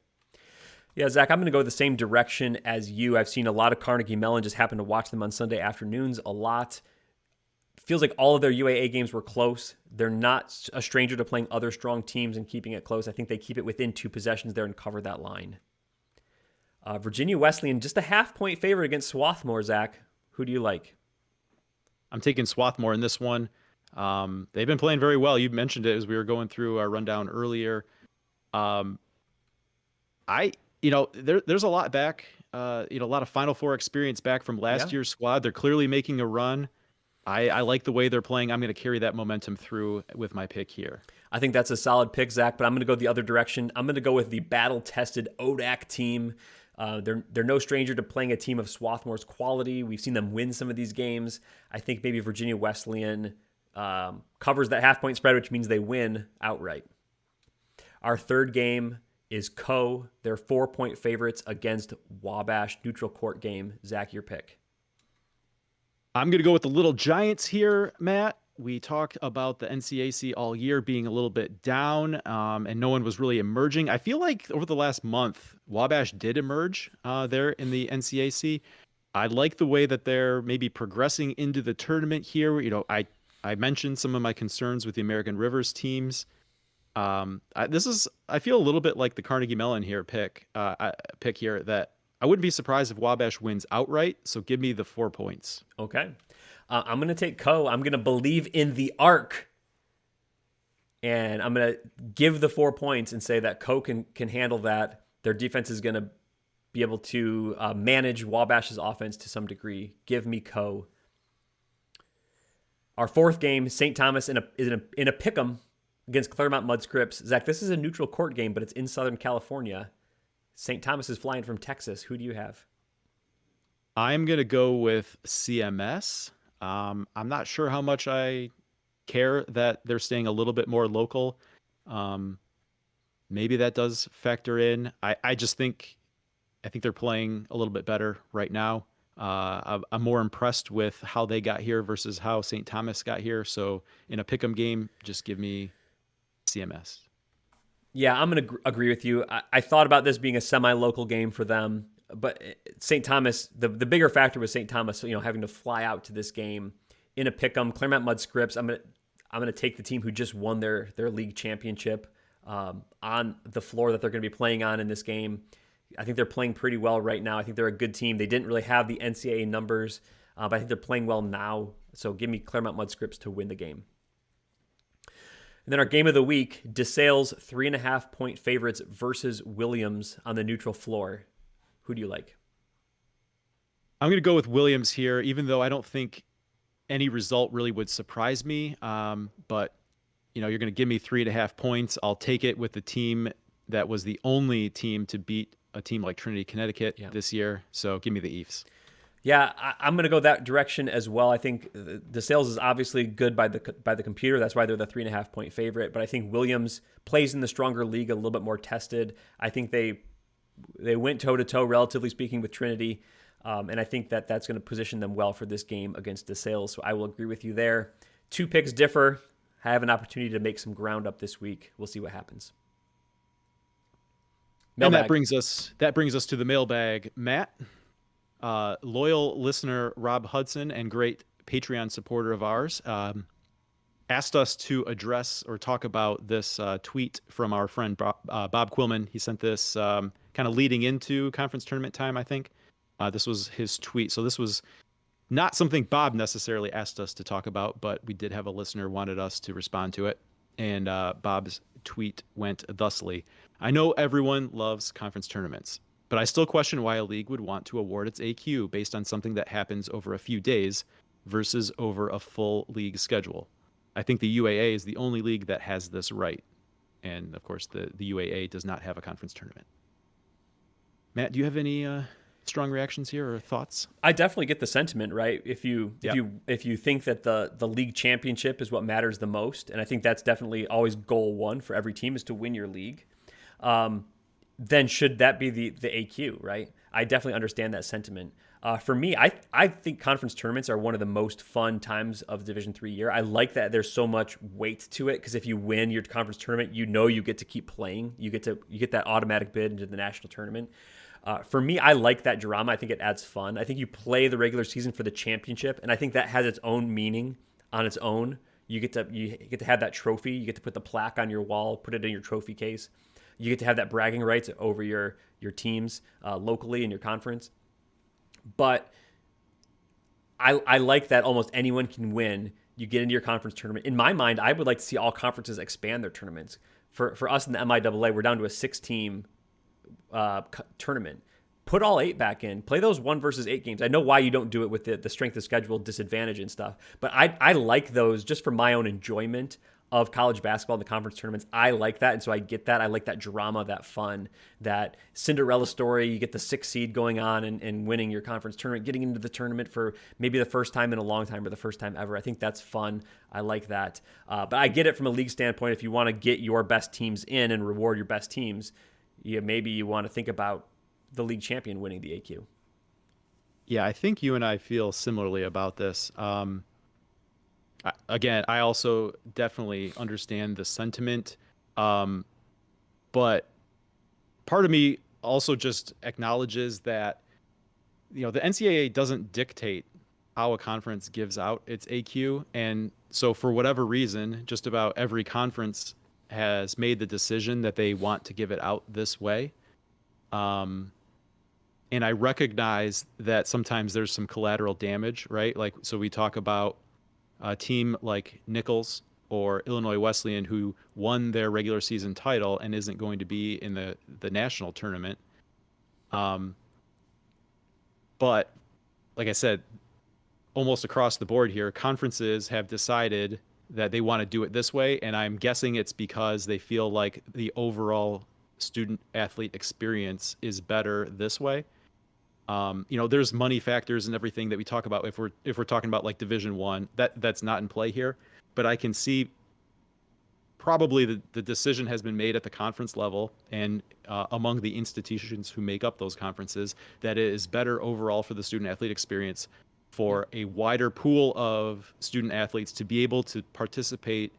Yeah, Zach, I'm going to go the same direction as you. I've seen a lot of Carnegie Mellon, just happen to watch them on Sunday afternoons a lot. Feels like all of their UAA games were close. They're not a stranger to playing other strong teams and keeping it close. I think they keep it within 2 possessions there and cover that line. Virginia Wesleyan, just a 0.5-point favorite against Swarthmore, Zach. Who do you like? I'm taking Swarthmore in this one. They've been playing very well. You mentioned it as we were going through our rundown earlier. There's a lot back, a lot of Final Four experience back from last year's squad. They're clearly making a run. I like the way they're playing. I'm going to carry that momentum through with my pick here. I think that's a solid pick, Zach, but I'm going to go the other direction. I'm going to go with the battle-tested ODAC team. They're no stranger to playing a team of Swarthmore's quality. We've seen them win some of these games. I think maybe Virginia Wesleyan covers that 0.5-point spread, which means they win outright. Our third game is Co. They're 4-point favorites against Wabash, neutral court game. Zach, your pick. I'm going to go with the Little Giants here, Matt. We talked about the NCAC all year being a little bit down, and no one was really emerging. I feel like over the last month, Wabash did emerge there in the NCAC. I like the way that they're maybe progressing into the tournament here. I mentioned some of my concerns with the American Rivers teams. I feel a little bit like the Carnegie Mellon here pick here that I wouldn't be surprised if Wabash wins outright. So give me the 4 points. Okay. I'm going to take Co. I'm going to believe in the arc. And I'm going to give the 4 points and say that Co can handle that. Their defense is going to be able to manage Wabash's offense to some degree. Give me Co. Our fourth game, St. Thomas in a pick'em against Claremont Mudscripts. Zach, this is a neutral court game, but it's in Southern California. St. Thomas is flying from Texas. Who do you have? I'm going to go with CMS. I'm not sure how much I care that they're staying a little bit more local. Maybe that does factor in. I think they're playing a little bit better right now. I'm more impressed with how they got here versus how St. Thomas got here. So in a pick'em game, just give me CMS. Yeah, I'm going to agree with you. I thought about this being a semi-local game for them, but St. Thomas, the bigger factor was St. Thomas, having to fly out to this game in a pick'em. Claremont Mudscripts, I'm going to take the team who just won their league championship on the floor that they're going to be playing on in this game. I think they're playing pretty well right now. I think they're a good team. They didn't really have the NCAA numbers, but I think they're playing well now. So give me Claremont Mudscripts to win the game. And then our game of the week, DeSales 3.5-point favorites versus Williams on the neutral floor. Who do you like? I'm going to go with Williams here, even though I don't think any result really would surprise me. But you're going to give me 3.5 points. I'll take it with the team that was the only team to beat a team like Trinity, Connecticut this year. So give me the Eves. Yeah, I'm going to go that direction as well. I think DeSales is obviously good by the computer. That's why they're the 3.5-point favorite. But I think Williams plays in the stronger league, a little bit more tested. I think they went toe-to-toe, relatively speaking, with Trinity. And I think that's going to position them well for this game against DeSales. So I will agree with you there. 2 picks differ. I have an opportunity to make some ground up this week. We'll see what happens. Mailbag. And that brings us to the mailbag. Matt, loyal listener Rob Hudson and great Patreon supporter of ours, asked us to address or talk about this tweet from our friend Bob Quillman. He sent this kind of leading into conference tournament time, I think. This was his tweet. So this was not something Bob necessarily asked us to talk about, but we did have a listener wanted us to respond to it. And Bob's tweet went thusly: I know everyone loves conference tournaments, but I still question why a league would want to award its AQ based on something that happens over a few days versus over a full league schedule. I think the UAA is the only league that has this right. And of course, the UAA does not have a conference tournament. Matt, do you have any strong reactions here or thoughts? I definitely get the sentiment, right? If you think that the league championship is what matters the most, and I think that's definitely always goal one for every team is to win your league, then should that be the AQ, right? I definitely understand that sentiment. For me, I think conference tournaments are one of the most fun times of the Division III year. I like that there's so much weight to it because if you win your conference tournament, you get to keep playing. You get that automatic bid into the national tournament. For me, I like that drama. I think it adds fun. I think you play the regular season for the championship, and I think that has its own meaning on its own. You get to have that trophy. You get to put the plaque on your wall, put it in your trophy case. You get to have that bragging rights over your teams locally in your conference. But I like that almost anyone can win. You get into your conference tournament. In my mind, I would like to see all conferences expand their tournaments. For us in the MIAA, we're down to a 6-team tournament. Put all 8 back in. Play those 1 versus 8 games. I know why you don't do it with the strength of schedule disadvantage and stuff, but I like those just for my own enjoyment of college basketball in the conference tournaments. I like that, and so I get that. I like that drama, that fun, that Cinderella story. You get the 6th seed going on and winning your conference tournament, getting into the tournament for maybe the first time in a long time or the first time ever. I think that's fun. I like that. But I get it from a league standpoint. If you want to get your best teams in and reward your best teams, maybe you want to think about the league champion winning the AQ. Yeah, I think you and I feel similarly about this. Again, I also definitely understand the sentiment, um, but part of me also just acknowledges that the NCAA doesn't dictate how a conference gives out its AQ, and so for whatever reason, just about every conference has made the decision that they want to give it out this way. Um, and I recognize that sometimes there's some collateral damage, right? Like, so we talk about a team like Nichols or Illinois Wesleyan who won their regular season title and isn't going to be in the national tournament. Um, but like I said, almost across the board here, conferences have decided that they want to do it this way, and I'm guessing it's because they feel like the overall student athlete experience is better this way. There's money factors and everything that we talk about if we're talking about like Division One, that's not in play here. But I can see probably the decision has been made at the conference level and among the institutions who make up those conferences that it is better overall for the student athlete experience Yeah. for a wider pool of student athletes to be able to participate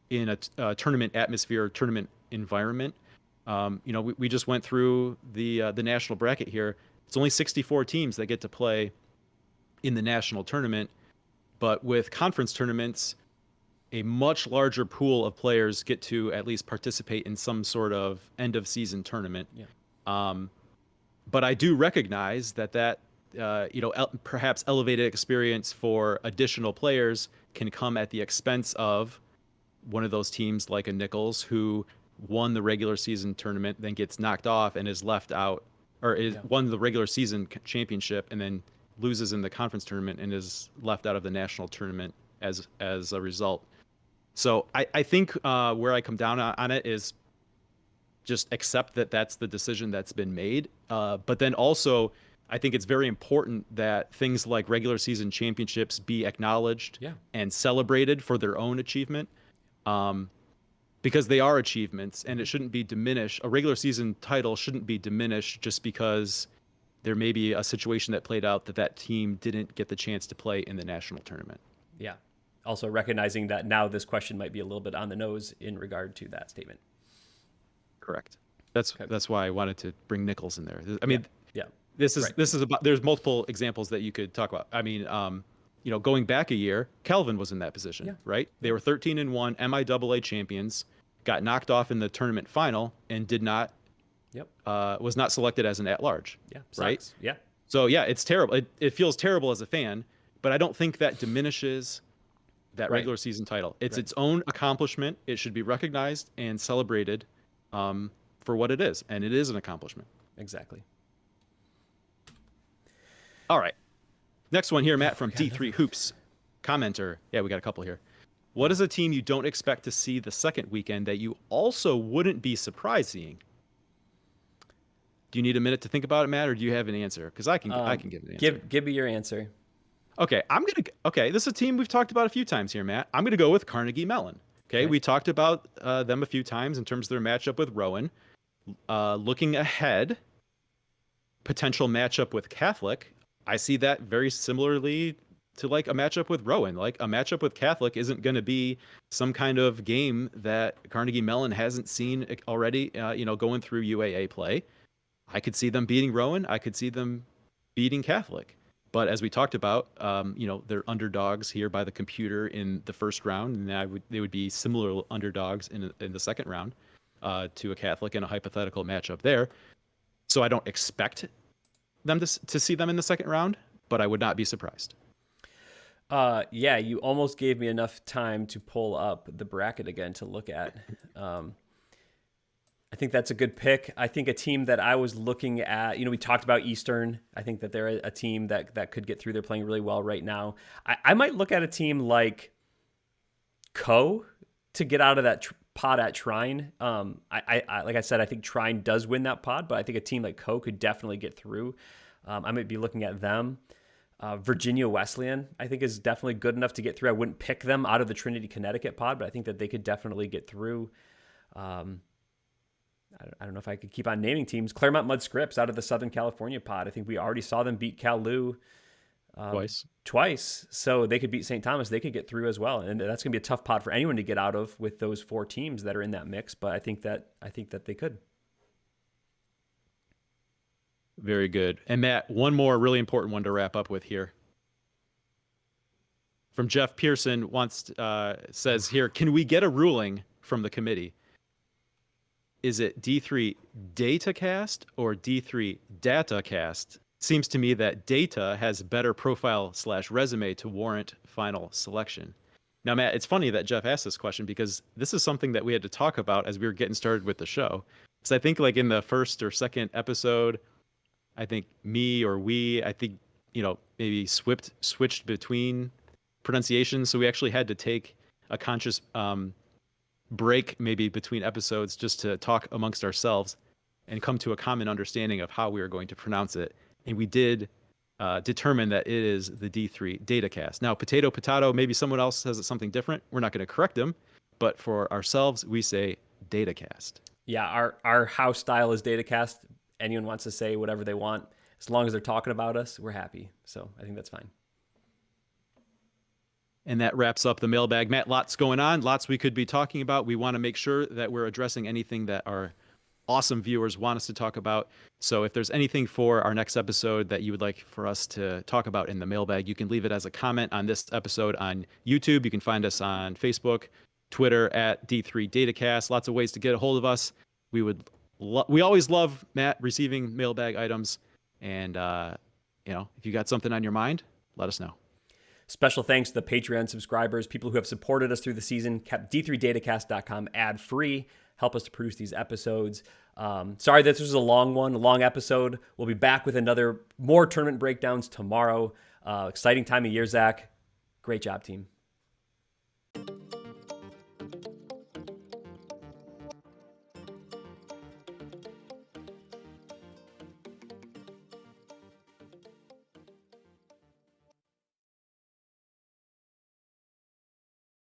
in a tournament atmosphere, tournament environment. We just went through the national bracket here. It's only 64 teams that get to play in the national tournament, but with conference tournaments, a much larger pool of players get to at least participate in some sort of end of season tournament. Yeah. Um, but I do recognize that perhaps elevated experience for additional players can come at the expense of one of those teams like a Nichols who won the regular season tournament, then gets knocked off and is left out, or is Yeah. won the regular season championship and then loses in the conference tournament and is left out of the national tournament as a result. So I think where I come down on it is just accept that that's the decision that's been made. But then also, I think it's very important that things like regular season championships be acknowledged Yeah. and celebrated for their own achievement, because they are achievements and it shouldn't be diminished. A regular season title shouldn't be diminished just because there may be a situation that played out that team didn't get the chance to play in the national tournament. Yeah. Also recognizing that now this question might be a little bit on the nose in regard to that statement. Correct. That's Okay. that's why I wanted to bring Nichols in there. I Yeah. mean, Yeah. this is Right. this is about. There's multiple examples that you could talk about. I mean, going back a year, Kelvin was in that position, Yeah. right? They Yeah. were 13-1 MIAA champions, got knocked off in the tournament final, and did not Yep. was not selected as an at-large, Yeah. right? Sucks. Yeah. So yeah, it's terrible. It feels terrible as a fan, but I don't think that diminishes that Right. regular season title. It's Right. its own accomplishment. It should be recognized and celebrated for what it is, and it is an accomplishment. Exactly. All right. Next one here, Matt from got D3 Hoops. Commenter. Yeah, we got a couple here. What is a team you don't expect to see the second weekend that you also wouldn't be surprised seeing? Do you need a minute to think about it, Matt, or do you have an answer? Because I can give an answer. Give me your answer. Okay, this is a team we've talked about a few times here, Matt. I'm gonna go with Carnegie Mellon. Okay, we talked about them a few times in terms of their matchup with Rowan. Looking ahead, potential matchup with Catholic. I see that very similarly to like a matchup with Rowan. Like a matchup with Catholic isn't going to be some kind of game that Carnegie Mellon hasn't seen already. Going through UAA play, I could see them beating Rowan. I could see them beating Catholic. But as we talked about, they're underdogs here by the computer in the first round, and they would be similar underdogs in the second round to a Catholic in a hypothetical matchup there. So I don't expect them to see them in the second round, but I would not be surprised. Yeah, you almost gave me enough time to pull up the bracket again to look at. I think that's a good pick. I think a team that I was looking at, we talked about Eastern. I think that they're a team that could get through. They're playing really well right now. I might look at a team like Co to get out of that pod at Trine. I like I said, I think Trine does win that pod, but I think a team like Co could definitely get through. I might be looking at them. Virginia Wesleyan, I think, is definitely good enough to get through. I wouldn't pick them out of the Trinity, Connecticut pod, but I think that they could definitely get through. I don't know if I could keep on naming teams. Claremont Mud Scripps out of the Southern California pod. I think we already saw them beat Cal Lu twice. So they could beat St. Thomas. They could get through as well. And that's going to be a tough pod for anyone to get out of with those 4 teams that are in that mix. But I think that they could. Very good. And Matt, one more really important one to wrap up with here. From Jeff Pearson says here, can we get a ruling from the committee? Is it D3 Datacast or D3 Datacast? Seems to me that data has better profile/resume to warrant final selection. Now, Matt, it's funny that Jeff asked this question because this is something that we had to talk about as we were getting started with the show. So I think like in the first or second episode, I think maybe switched between pronunciations. So we actually had to take a conscious break maybe between episodes just to talk amongst ourselves and come to a common understanding of how we were going to pronounce it. And we did determine that it is the D3 Datacast. Now, potato, maybe someone else says something different. We're not going to correct them, but for ourselves, we say Datacast. Yeah, our house style is Datacast. Anyone wants to say whatever they want. As long as they're talking about us, we're happy. So I think that's fine. And that wraps up the mailbag. Matt, lots going on, lots we could be talking about. We want to make sure that we're addressing anything that our awesome viewers want us to talk about. So if there's anything for our next episode that you would like for us to talk about in the mailbag, you can leave it as a comment on this episode on YouTube. You can find us on Facebook, Twitter at D3 Datacast. Lots of ways to get a hold of us. We always love, Matt, receiving mailbag items. And, if you got something on your mind, let us know. Special thanks to the Patreon subscribers, people who have supported us through the season, kept D3Datacast.com ad-free, help us to produce these episodes. Sorry that this was a long episode. We'll be back with more tournament breakdowns tomorrow. Exciting time of year, Zach. Great job, team.